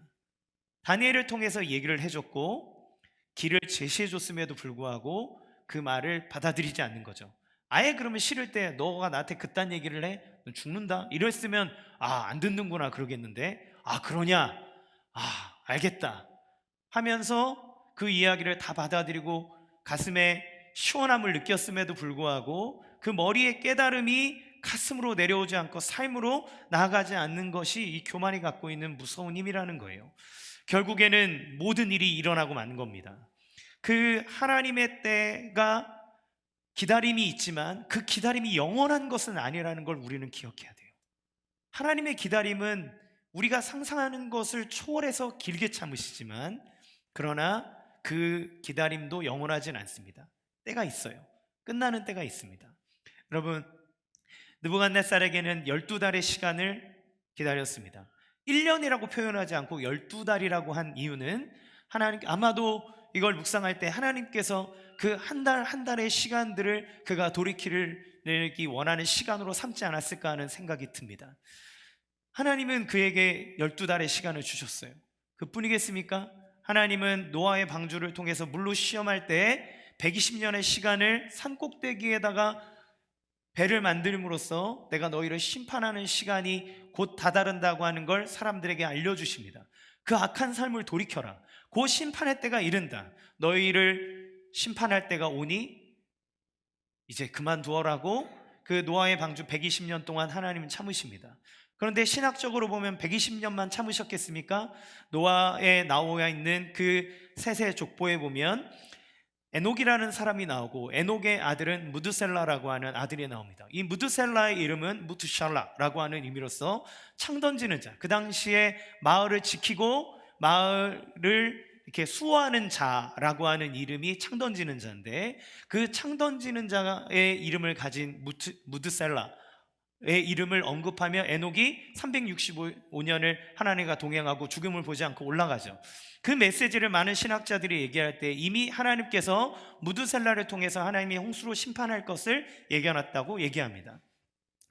다니엘을 통해서 얘기를 해줬고 길을 제시해 줬음에도 불구하고 그 말을 받아들이지 않는 거죠. 아예 그러면 싫을 때 너가 나한테 그딴 얘기를 해? 너 죽는다? 이랬으면 안 듣는구나 그러겠는데 그러냐? 알겠다 하면서 그 이야기를 다 받아들이고 가슴에 시원함을 느꼈음에도 불구하고 그 머리의 깨달음이 가슴으로 내려오지 않고 삶으로 나아가지 않는 것이 이 교만이 갖고 있는 무서운 힘이라는 거예요. 결국에는 모든 일이 일어나고 마는 겁니다. 그 하나님의 때가 기다림이 있지만 그 기다림이 영원한 것은 아니라는 걸 우리는 기억해야 돼요. 하나님의 기다림은 우리가 상상하는 것을 초월해서 길게 참으시지만, 그러나 그 기다림도 영원하진 않습니다. 때가 있어요. 끝나는 때가 있습니다. 여러분, 느부갓네살에게는 12달의 시간을 기다렸습니다. 1년이라고 표현하지 않고 12달이라고 한 이유는, 하나님, 아마도 이걸 묵상할 때 하나님께서 그 한 달 한 달의 시간들을 그가 돌이키기 원하는 시간으로 삼지 않았을까 하는 생각이 듭니다. 하나님은 그에게 12달의 시간을 주셨어요. 그뿐이겠습니까? 하나님은 노아의 방주를 통해서 물로 시험할 때 120년의 시간을 산꼭대기에다가 배를 만들므로써 내가 너희를 심판하는 시간이 곧 다다른다고 하는 걸 사람들에게 알려주십니다. 그 악한 삶을 돌이켜라. 곧 심판의 때가 이른다. 너희를 심판할 때가 오니 이제 그만두어라고 그 노아의 방주 120년 동안 하나님은 참으십니다. 그런데 신학적으로 보면 120년만 참으셨겠습니까? 노아에 나와 있는 그 셋의 족보에 보면 에녹이라는 사람이 나오고, 에녹의 아들은 무드셀라라고 하는 아들이 나옵니다. 이 무드셀라의 이름은 무투샬라라고 하는 의미로서 창 던지는 자, 그 당시에 마을을 지키고 마을을 이렇게 수호하는 자라고 하는 이름이 창 던지는 자인데, 그 창 던지는 자의 이름을 가진 무드셀라의 이름을 언급하며 에녹이 365년을 하나님과 동행하고 죽음을 보지 않고 올라가죠. 그 메시지를 많은 신학자들이 얘기할 때 이미 하나님께서 무드셀라를 통해서 하나님이 홍수로 심판할 것을 예견했다고 얘기합니다.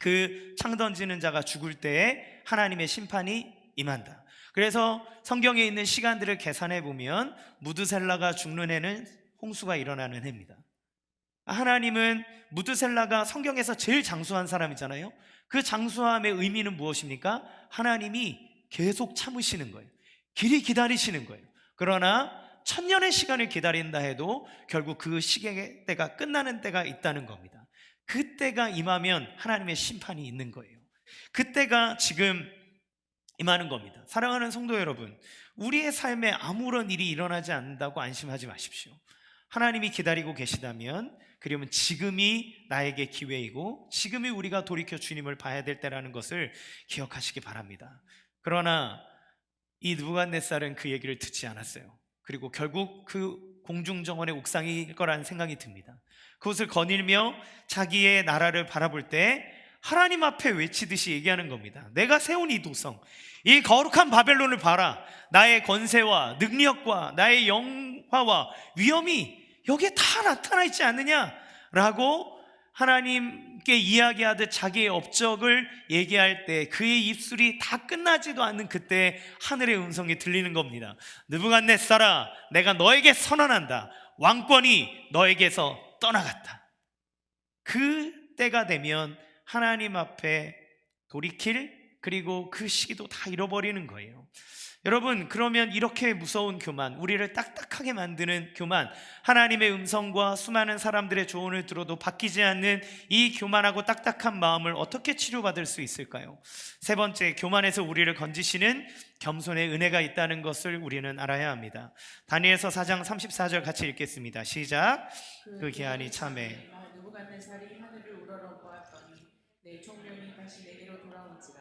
그 창 던지는 자가 죽을 때에 하나님의 심판이 임한다. 그래서 성경에 있는 시간들을 계산해 보면 무드셀라가 죽는 해는 홍수가 일어나는 해입니다. 하나님은 무드셀라가 성경에서 제일 장수한 사람이잖아요. 그 장수함의 의미는 무엇입니까? 하나님이 계속 참으시는 거예요. 길이 기다리시는 거예요. 그러나 1000년의 시간을 기다린다 해도 결국 그 시계의 때가 끝나는 때가 있다는 겁니다. 그때가 임하면 하나님의 심판이 있는 거예요. 그때가 지금 임하는 겁니다. 사랑하는 성도 여러분, 우리의 삶에 아무런 일이 일어나지 않는다고 안심하지 마십시오. 하나님이 기다리고 계시다면, 그러면 지금이 나에게 기회이고 지금이 우리가 돌이켜 주님을 봐야 될 때라는 것을 기억하시기 바랍니다. 그러나 이 느부갓네살은 그 얘기를 듣지 않았어요. 그리고 결국 그 공중정원의 옥상일 거라는 생각이 듭니다. 그것을 거닐며 자기의 나라를 바라볼 때 하나님 앞에 외치듯이 얘기하는 겁니다. 내가 세운 이 도성, 이 거룩한 바벨론을 봐라. 나의 권세와 능력과 나의 영화와 위엄이 여기에 다 나타나 있지 않느냐라고 하나님께 이야기하듯 자기의 업적을 얘기할 때 그의 입술이 다 끝나지도 않는 그때 하늘의 음성이 들리는 겁니다. 느부갓네살아, 내가 너에게 선언한다. 왕권이 너에게서 떠나갔다. 그 때가 되면 하나님 앞에 돌이킬, 그리고 그 시기도 다 잃어버리는 거예요. 여러분, 그러면 이렇게 무서운 교만, 우리를 딱딱하게 만드는 교만, 하나님의 음성과 수많은 사람들의 조언을 들어도 바뀌지 않는 이 교만하고 딱딱한 마음을 어떻게 치료받을 수 있을까요? 세 번째, 교만에서 우리를 건지시는 겸손의 은혜가 있다는 것을 우리는 알아야 합니다. 다니엘서 4장 34절 같이 읽겠습니다. 시작. 그 기한이 참에 느부갓네살이 하늘을 우러러보았더니 내 총명이 다시 내게로 돌아온지라.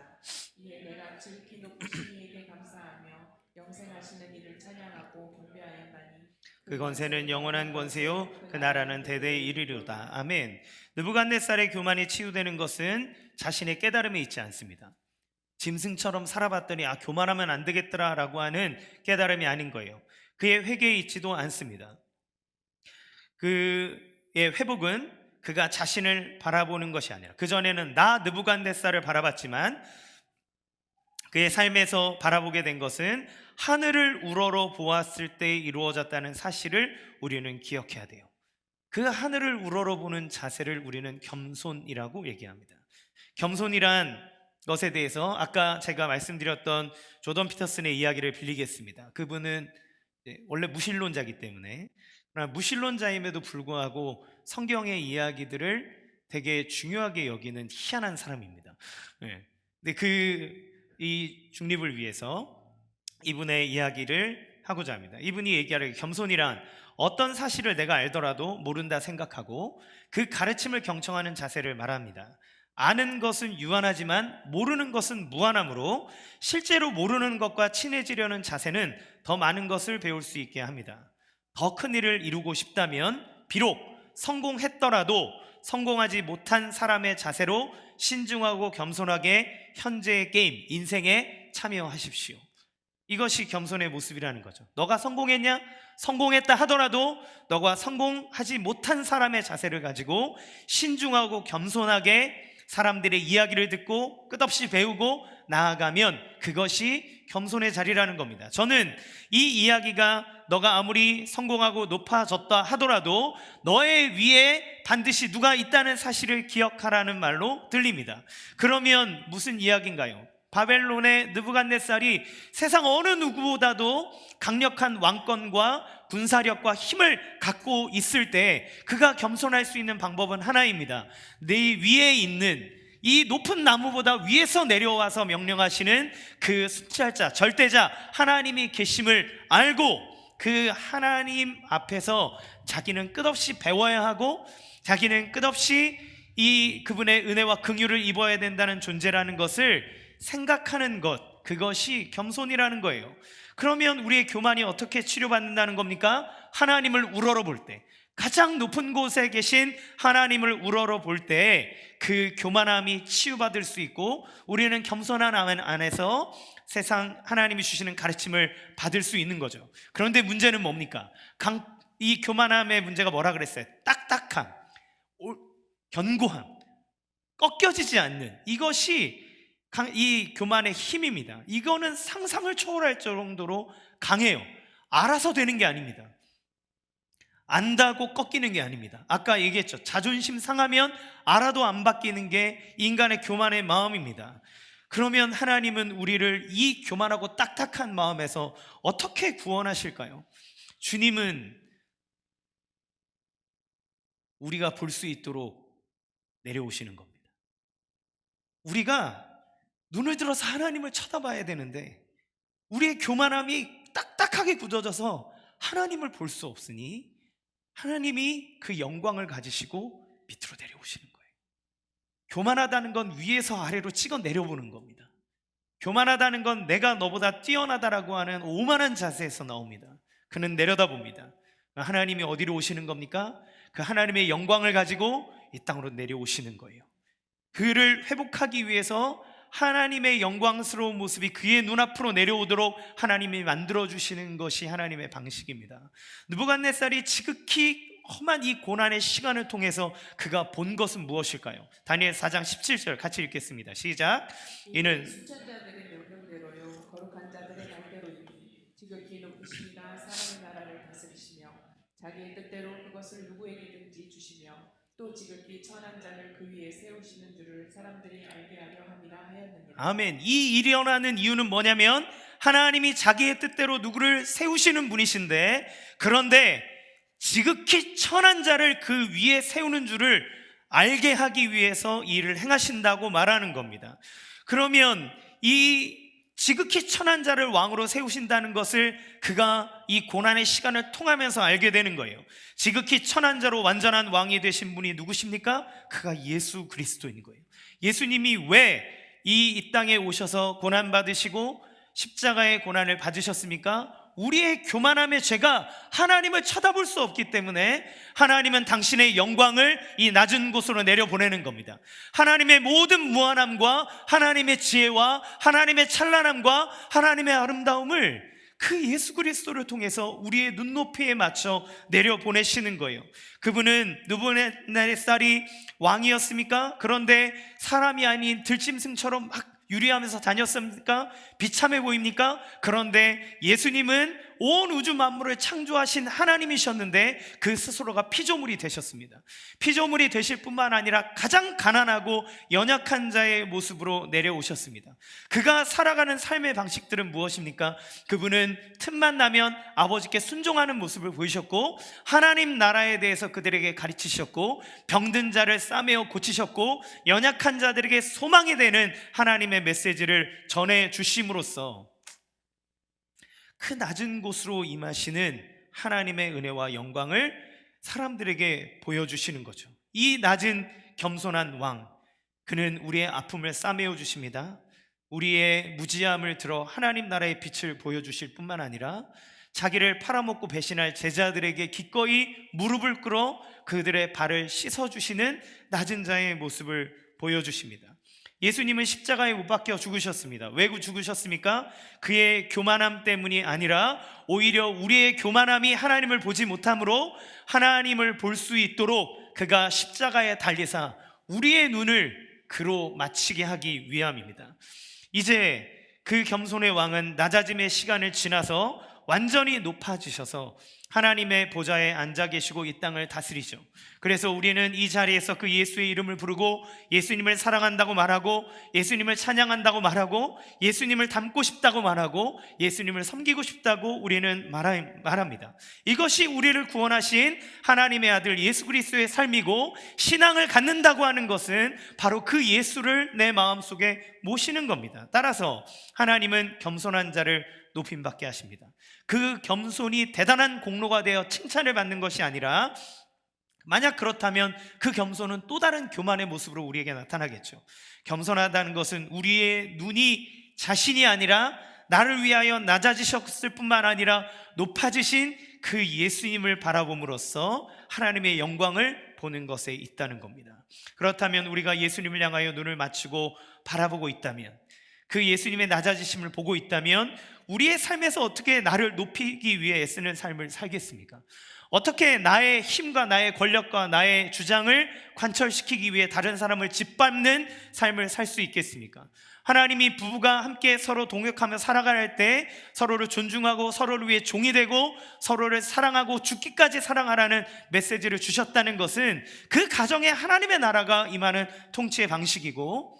이에 내가 지극히 높으신 이에게 감사하며 영생하시는 이를 찬양하고 경배하였나니 그 권세는 영원한 권세요 그 나라는 대대에 이르리로다. 아멘. 느부갓네살의 교만이 치유되는 것은 자신의 깨달음에 있지 않습니다. 짐승처럼 살아봤더니 교만하면 안 되겠더라라고 하는 깨달음이 아닌 거예요. 그의 회개에 있지도 않습니다. 그의 회복은 그가 자신을 바라보는 것이 아니라, 그전에는 나 느부갓네살을 바라봤지만 그의 삶에서 바라보게 된 것은 하늘을 우러러 보았을 때 이루어졌다는 사실을 우리는 기억해야 돼요. 그 하늘을 우러러 보는 자세를 우리는 겸손이라고 얘기합니다. 겸손이란 것에 대해서 아까 제가 말씀드렸던 조던 피터슨의 이야기를 빌리겠습니다. 그분은 원래 무신론자이기 때문에, 그러나 무신론자임에도 불구하고 성경의 이야기들을 되게 중요하게 여기는 희한한 사람입니다. 근데 이 중립을 위해서 이분의 이야기를 하고자 합니다. 이분이 얘기하는 겸손이란 어떤 사실을 내가 알더라도 모른다 생각하고 그 가르침을 경청하는 자세를 말합니다. 아는 것은 유한하지만 모르는 것은 무한하므로 실제로 모르는 것과 친해지려는 자세는 더 많은 것을 배울 수 있게 합니다. 더 큰 일을 이루고 싶다면 비록 성공했더라도 성공하지 못한 사람의 자세로 신중하고 겸손하게 현재의 게임, 인생에 참여하십시오. 이것이 겸손의 모습이라는 거죠. 너가 성공했냐? 성공했다 하더라도 너가 성공하지 못한 사람의 자세를 가지고 신중하고 겸손하게 사람들의 이야기를 듣고 끝없이 배우고 나아가면 그것이 겸손의 자리라는 겁니다. 저는 이 이야기가 너가 아무리 성공하고 높아졌다 하더라도 너의 위에 반드시 누가 있다는 사실을 기억하라는 말로 들립니다. 그러면 무슨 이야기인가요? 바벨론의 느부갓네살이 세상 어느 누구보다도 강력한 왕권과 군사력과 힘을 갖고 있을 때 그가 겸손할 수 있는 방법은 하나입니다. 네 위에 있는 이 높은 나무보다 위에서 내려와서 명령하시는 그 순찰자, 절대자 하나님이 계심을 알고 그 하나님 앞에서 자기는 끝없이 배워야 하고 자기는 끝없이 그분의 은혜와 긍휼을 입어야 된다는 존재라는 것을 생각하는 것, 그것이 겸손이라는 거예요. 그러면 우리의 교만이 어떻게 치료받는다는 겁니까? 하나님을 우러러 볼 때, 가장 높은 곳에 계신 하나님을 우러러 볼 때 그 교만함이 치유받을 수 있고 우리는 겸손한 안에서 세상 하나님이 주시는 가르침을 받을 수 있는 거죠. 그런데 문제는 뭡니까? 이 교만함의 문제가 뭐라 그랬어요? 딱딱함, 견고함, 꺾여지지 않는, 이것이 이 교만의 힘입니다. 이거는 상상을 초월할 정도로 강해요. 알아서 되는 게 아닙니다. 안다고 꺾이는 게 아닙니다. 아까 얘기했죠. 자존심 상하면 알아도 안 바뀌는 게 인간의 교만의 마음입니다. 그러면 하나님은 우리를 이 교만하고 딱딱한 마음에서 어떻게 구원하실까요? 주님은 우리가 볼 수 있도록 내려오시는 겁니다. 우리가 눈을 들어서 하나님을 쳐다봐야 되는데 우리의 교만함이 딱딱하게 굳어져서 하나님을 볼 수 없으니 하나님이 그 영광을 가지시고 밑으로 내려오시는 거예요. 교만하다는 건 위에서 아래로 찍어 내려보는 겁니다. 교만하다는 건 내가 너보다 뛰어나다라고 하는 오만한 자세에서 나옵니다. 그는 내려다봅니다. 하나님이 어디로 오시는 겁니까? 그 하나님의 영광을 가지고 이 땅으로 내려오시는 거예요. 그를 회복하기 위해서 하나님의 영광스러운 모습이 그의 눈앞으로 내려오도록 하나님이 만들어주시는 것이 하나님의 방식입니다. 느부갓네살이 지극히 험한 이 고난의 시간을 통해서 그가 본 것은 무엇일까요? 다니엘 4장 17절 같이 읽겠습니다. 시작. 이는 순천자들의 명령대로요 거룩한 자들의 말대로이니 지극히 높으시니가 사람의 나라를 다스리시며 자기의 뜻대로 그것을 누구에게든지 주시며 또 지극히 천한 자를 그 위에 세우시는 줄을 사람들이 알게 하려 함이라 하였느니라. 아멘. 이 일이 일어나는 이유는 뭐냐면 하나님이 자기의 뜻대로 누구를 세우시는 분이신데, 그런데 지극히 천한 자를 그 위에 세우는 줄을 알게 하기 위해서 이 일을 행하신다고 말하는 겁니다. 그러면 이 지극히 천한 자를 왕으로 세우신다는 것을 그가 이 고난의 시간을 통하면서 알게 되는 거예요. 지극히 천한 자로 완전한 왕이 되신 분이 누구십니까? 그가 예수 그리스도인 거예요. 예수님이 왜 이 땅에 오셔서 고난 받으시고 십자가의 고난을 받으셨습니까? 우리의 교만함의 죄가 하나님을 쳐다볼 수 없기 때문에 하나님은 당신의 영광을 이 낮은 곳으로 내려보내는 겁니다. 하나님의 모든 무한함과 하나님의 지혜와 하나님의 찬란함과 하나님의 아름다움을 그 예수 그리스도를 통해서 우리의 눈높이에 맞춰 내려보내시는 거예요. 그분은 느부갓네살이 왕이었습니까? 그런데 사람이 아닌 들짐승처럼 막 유리하면서 다녔습니까? 비참해 보입니까? 그런데 예수님은 온 우주 만물을 창조하신 하나님이셨는데 그 스스로가 피조물이 되셨습니다. 피조물이 되실 뿐만 아니라 가장 가난하고 연약한 자의 모습으로 내려오셨습니다. 그가 살아가는 삶의 방식들은 무엇입니까? 그분은 틈만 나면 아버지께 순종하는 모습을 보이셨고 하나님 나라에 대해서 그들에게 가르치셨고 병든 자를 싸매어 고치셨고 연약한 자들에게 소망이 되는 하나님의 메시지를 전해 주심으로써 그 낮은 곳으로 임하시는 하나님의 은혜와 영광을 사람들에게 보여주시는 거죠. 이 낮은 겸손한 왕, 그는 우리의 아픔을 싸매어 주십니다. 우리의 무지함을 들어 하나님 나라의 빛을 보여주실 뿐만 아니라 자기를 팔아먹고 배신할 제자들에게 기꺼이 무릎을 꿇어 그들의 발을 씻어주시는 낮은 자의 모습을 보여주십니다. 예수님은 십자가에 못 박혀 죽으셨습니다. 왜 죽으셨습니까? 그의 교만함 때문이 아니라 오히려 우리의 교만함이 하나님을 보지 못함으로 하나님을 볼 수 있도록 그가 십자가에 달리사 우리의 눈을 그로 맞추게 하기 위함입니다. 이제 그 겸손의 왕은 낮아짐의 시간을 지나서 완전히 높아지셔서 하나님의 보좌에 앉아 계시고 이 땅을 다스리죠. 그래서 우리는 이 자리에서 그 예수의 이름을 부르고 예수님을 사랑한다고 말하고 예수님을 찬양한다고 말하고 예수님을 닮고 싶다고 말하고 예수님을 섬기고 싶다고 우리는 말합니다. 이것이 우리를 구원하신 하나님의 아들 예수 그리스도의 삶이고, 신앙을 갖는다고 하는 것은 바로 그 예수를 내 마음속에 모시는 겁니다. 따라서 하나님은 겸손한 자를 높임받게 하십니다. 그 겸손이 대단한 공로가 되어 칭찬을 받는 것이 아니라, 만약 그렇다면 그 겸손은 또 다른 교만의 모습으로 우리에게 나타나겠죠. 겸손하다는 것은 우리의 눈이 자신이 아니라 나를 위하여 낮아지셨을 뿐만 아니라 높아지신 그 예수님을 바라봄으로써 하나님의 영광을 보는 것에 있다는 겁니다. 그렇다면 우리가 예수님을 향하여 눈을 맞추고 바라보고 있다면, 그 예수님의 낮아지심을 보고 있다면 우리의 삶에서 어떻게 나를 높이기 위해 애쓰는 삶을 살겠습니까? 어떻게 나의 힘과 나의 권력과 나의 주장을 관철시키기 위해 다른 사람을 짓밟는 삶을 살 수 있겠습니까? 하나님이 부부가 함께 서로 동역하며 살아갈 때 서로를 존중하고 서로를 위해 종이 되고 서로를 사랑하고 죽기까지 사랑하라는 메시지를 주셨다는 것은 그 가정에 하나님의 나라가 임하는 통치의 방식이고,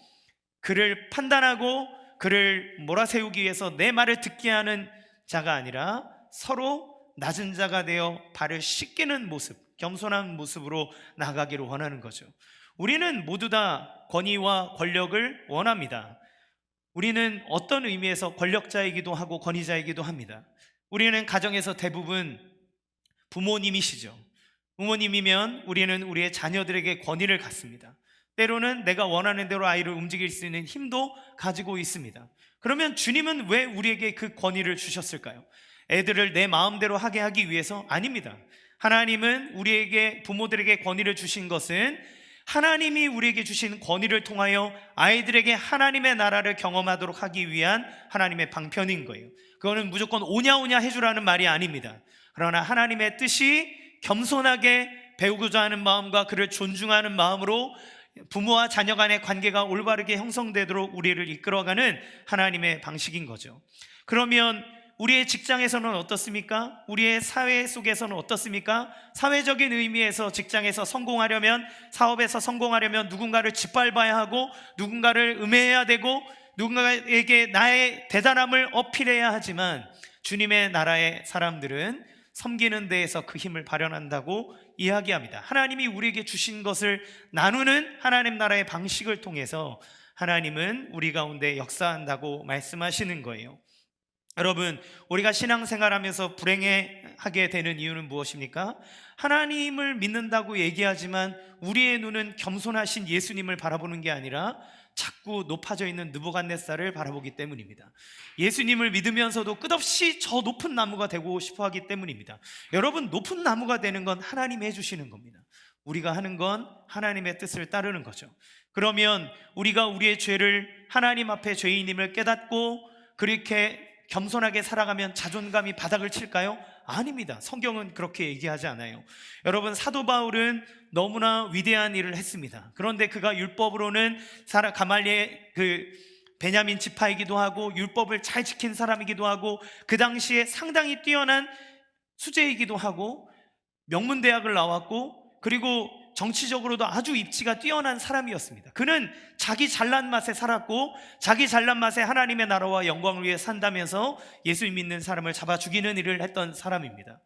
그를 판단하고 그를 몰아세우기 위해서 내 말을 듣게 하는 자가 아니라 서로 낮은 자가 되어 발을 씻기는 모습, 겸손한 모습으로 나아가기를 원하는 거죠. 우리는 모두 다 권위와 권력을 원합니다. 우리는 어떤 의미에서 권력자이기도 하고 권위자이기도 합니다. 우리는 가정에서 대부분 부모님이시죠. 부모님이면 우리는 우리의 자녀들에게 권위를 갖습니다. 때로는 내가 원하는 대로 아이를 움직일 수 있는 힘도 가지고 있습니다. 그러면 주님은 왜 우리에게 그 권위를 주셨을까요? 애들을 내 마음대로 하게 하기 위해서? 아닙니다. 하나님은 우리에게, 부모들에게 권위를 주신 것은 하나님이 우리에게 주신 권위를 통하여 아이들에게 하나님의 나라를 경험하도록 하기 위한 하나님의 방편인 거예요. 그거는 무조건 오냐오냐 해주라는 말이 아닙니다. 그러나 하나님의 뜻이 겸손하게 배우고자 하는 마음과 그를 존중하는 마음으로 부모와 자녀 간의 관계가 올바르게 형성되도록 우리를 이끌어가는 하나님의 방식인 거죠. 그러면 우리의 직장에서는 어떻습니까? 우리의 사회 속에서는 어떻습니까? 사회적인 의미에서 직장에서 성공하려면, 사업에서 성공하려면 누군가를 짓밟아야 하고 누군가를 음해해야 되고 누군가에게 나의 대단함을 어필해야 하지만, 주님의 나라의 사람들은 섬기는 데에서 그 힘을 발현한다고 이야기합니다. 하나님이 우리에게 주신 것을 나누는 하나님 나라의 방식을 통해서 하나님은 우리 가운데 역사한다고 말씀하시는 거예요. 여러분, 우리가 신앙생활하면서 불행하게 되는 이유는 무엇입니까? 하나님을 믿는다고 얘기하지만 우리의 눈은 겸손하신 예수님을 바라보는 게 아니라 자꾸 높아져 있는 느부갓네살을 바라보기 때문입니다. 예수님을 믿으면서도 끝없이 저 높은 나무가 되고 싶어 하기 때문입니다. 여러분, 높은 나무가 되는 건 하나님이 해주시는 겁니다. 우리가 하는 건 하나님의 뜻을 따르는 거죠. 그러면 우리가 우리의 죄를, 하나님 앞에 죄인임을 깨닫고 그렇게 겸손하게 살아가면 자존감이 바닥을 칠까요? 아닙니다. 성경은 그렇게 얘기하지 않아요. 여러분, 사도 바울은 너무나 위대한 일을 했습니다. 그런데 그가 율법으로는 가말리엘 베냐민 지파이기도 하고 율법을 잘 지킨 사람이기도 하고 그 당시에 상당히 뛰어난 수재이기도 하고 명문대학을 나왔고 그리고 정치적으로도 아주 입지가 뛰어난 사람이었습니다. 그는 자기 잘난 맛에 살았고 자기 잘난 맛에 하나님의 나라와 영광을 위해 산다면서 예수 믿는 사람을 잡아 죽이는 일을 했던 사람입니다.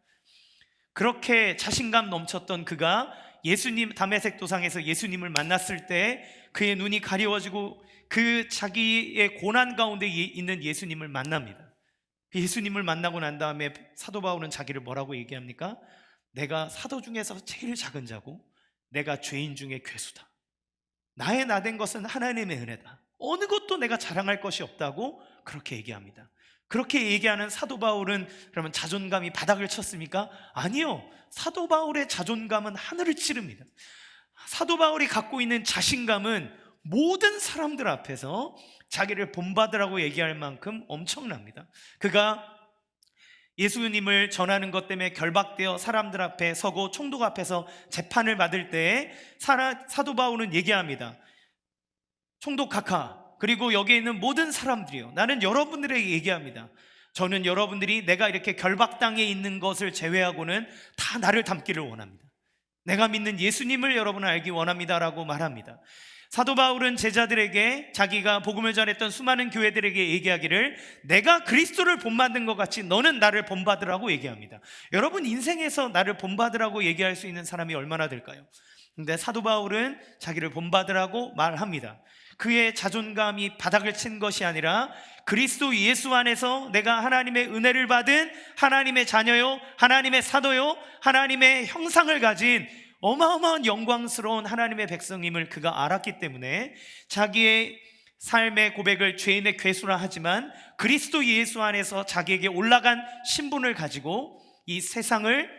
그렇게 자신감 넘쳤던 그가 예수님, 다메섹 도상에서 예수님을 만났을 때 그의 눈이 가려워지고 그 자기의 고난 가운데 있는 예수님을 만납니다. 예수님을 만나고 난 다음에 사도 바울은 자기를 뭐라고 얘기합니까? 내가 사도 중에서 제일 작은 자고 내가 죄인 중에 괴수다. 나의 나된 것은 하나님의 은혜다. 어느 것도 내가 자랑할 것이 없다고 그렇게 얘기합니다. 그렇게 얘기하는 사도 바울은 그러면 자존감이 바닥을 쳤습니까? 아니요. 사도 바울의 자존감은 하늘을 찌릅니다. 사도 바울이 갖고 있는 자신감은 모든 사람들 앞에서 자기를 본받으라고 얘기할 만큼 엄청납니다. 그가 예수님을 전하는 것 때문에 결박되어 사람들 앞에 서고 총독 앞에서 재판을 받을 때에 사도 바울은 얘기합니다. 총독 각하, 그리고 여기에 있는 모든 사람들이요, 나는 여러분들에게 얘기합니다. 저는 여러분들이 내가 이렇게 결박당해 있는 것을 제외하고는 다 나를 닮기를 원합니다. 내가 믿는 예수님을 여러분은 알기 원합니다라고 말합니다. 사도 바울은 제자들에게, 자기가 복음을 전했던 수많은 교회들에게 얘기하기를, 내가 그리스도를 본받는 것 같이 너는 나를 본받으라고 얘기합니다. 여러분, 인생에서 나를 본받으라고 얘기할 수 있는 사람이 얼마나 될까요? 근데 사도 바울은 자기를 본받으라고 말합니다. 그의 자존감이 바닥을 친 것이 아니라 그리스도 예수 안에서 내가 하나님의 은혜를 받은 하나님의 자녀요, 하나님의 사도요, 하나님의 형상을 가진 어마어마한 영광스러운 하나님의 백성임을 그가 알았기 때문에 자기의 삶의 고백을 죄인의 괴수라 하지만 그리스도 예수 안에서 자기에게 올라간 신분을 가지고 이 세상을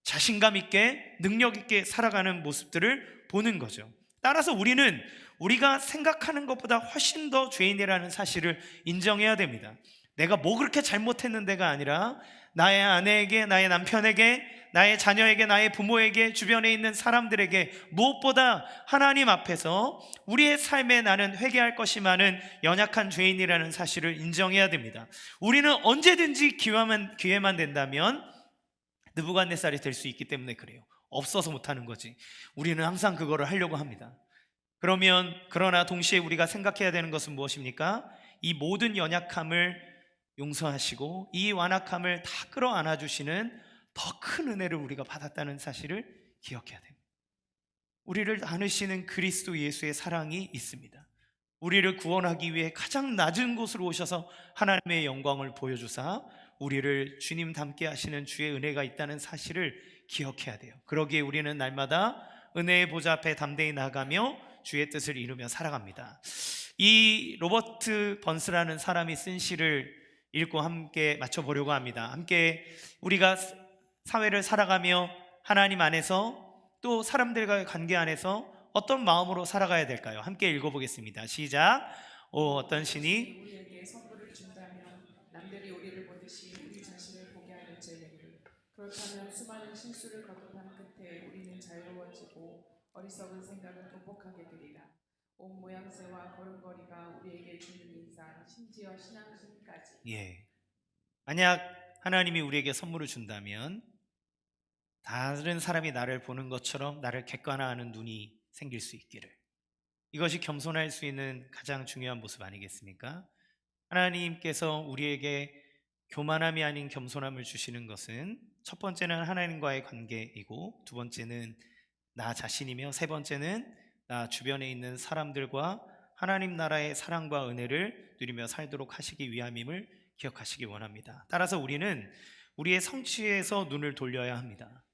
자신감 있게 능력 있게 살아가는 모습들을 보는 거죠. 따라서 우리는 우리가 생각하는 것보다 훨씬 더 죄인이라는 사실을 인정해야 됩니다. 내가 뭐 그렇게 잘못했는데가 아니라 나의 아내에게, 나의 남편에게, 나의 자녀에게, 나의 부모에게, 주변에 있는 사람들에게 무엇보다 하나님 앞에서 우리의 삶에 나는 회개할 것이 많은 연약한 죄인이라는 사실을 인정해야 됩니다. 우리는 언제든지 기회만 된다면 느부갓네살이 될 수 있기 때문에 그래요. 없어서 못하는 거지. 우리는 항상 그거를 하려고 합니다. 그러나 동시에 우리가 생각해야 되는 것은 무엇입니까? 이 모든 연약함을 용서하시고 이 완악함을 다 끌어안아 주시는 더 큰 은혜를 우리가 받았다는 사실을 기억해야 됩니다. 우리를 안으시는 그리스도 예수의 사랑이 있습니다. 우리를 구원하기 위해 가장 낮은 곳으로 오셔서 하나님의 영광을 보여주사 우리를 주님 닮게 하시는 주의 은혜가 있다는 사실을 기억해야 돼요. 그러기에 우리는 날마다 은혜의 보좌 앞에 담대히 나가며 주의 뜻을 이루며 살아갑니다. 이 로버트 번스라는 사람이 쓴 시를 읽고 함께 맞춰보려고 합니다. 함께 우리가 사회를 살아가며 하나님 안에서 또 사람들과의 관계 안에서 어떤 마음으로 살아가야 될까요? 함께 읽어보겠습니다. 시작. 어떤 신이 우리에게 선물을 준다면 남들이 우리를 보듯이 우리 자신을 보게 하는 젤레를, 그렇다면 수많은 실수를 거듭한 끝에 우리는 자유로워지고 어리석은 생각을 극복하게 되리라. 옷 모양새와 걸음걸이가 우리에게 주는 인상, 심지어 신앙심까지. 만약 하나님이 우리에게 선물을 준다면 다른 사람이 나를 보는 것처럼 나를 객관화하는 눈이 생길 수 있기를, 이것이 겸손할 수 있는 가장 중요한 모습 아니겠습니까? 하나님께서 우리에게 교만함이 아닌 겸손함을 주시는 것은 첫 번째는 하나님과의 관계이고, 두 번째는 나 자신이며, 세 번째는 나 주변에 있는 사람들과 하나님 나라의 사랑과 은혜를 누리며 살도록 하시기 위함임을 기억하시기 원합니다. 따라서 우리는 우리의 성취에서 눈을 돌려야 합니다.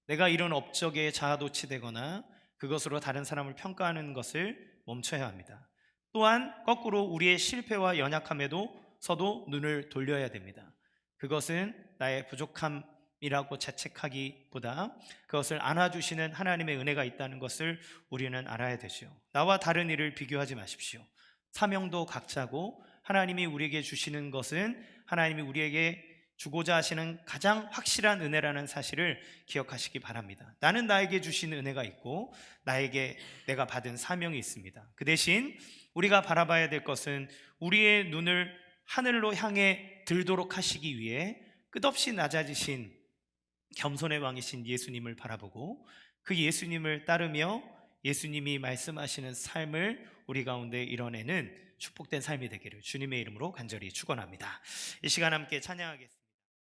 내가 이런 업적에 자아도취되거나 그것으로 다른 사람을 평가하는 것을 멈춰야 합니다. 또한 거꾸로 우리의 실패와 연약함에도 서도 눈을 돌려야 됩니다. 그것은 나의 부족함이라고 자책하기보다 그것을 안아주시는 하나님의 은혜가 있다는 것을 우리는 알아야 되죠. 나와 다른 일을 비교하지 마십시오. 사명도 각자고 하나님이 우리에게 주시는 것은 하나님이 우리에게 주고자 하시는 가장 확실한 은혜라는 사실을 기억하시기 바랍니다. 나는 나에게 주신 은혜가 있고 나에게 내가 받은 사명이 있습니다. 그 대신 우리가 바라봐야 될 것은 우리의 눈을 하늘로 향해 들도록 하시기 위해 끝없이 낮아지신 겸손의 왕이신 예수님을 바라보고 그 예수님을 따르며 예수님이 말씀하시는 삶을 우리 가운데 이뤄내는 축복된 삶이 되기를 주님의 이름으로 간절히 축원합니다. 이 시간 함께 찬양하겠습니다.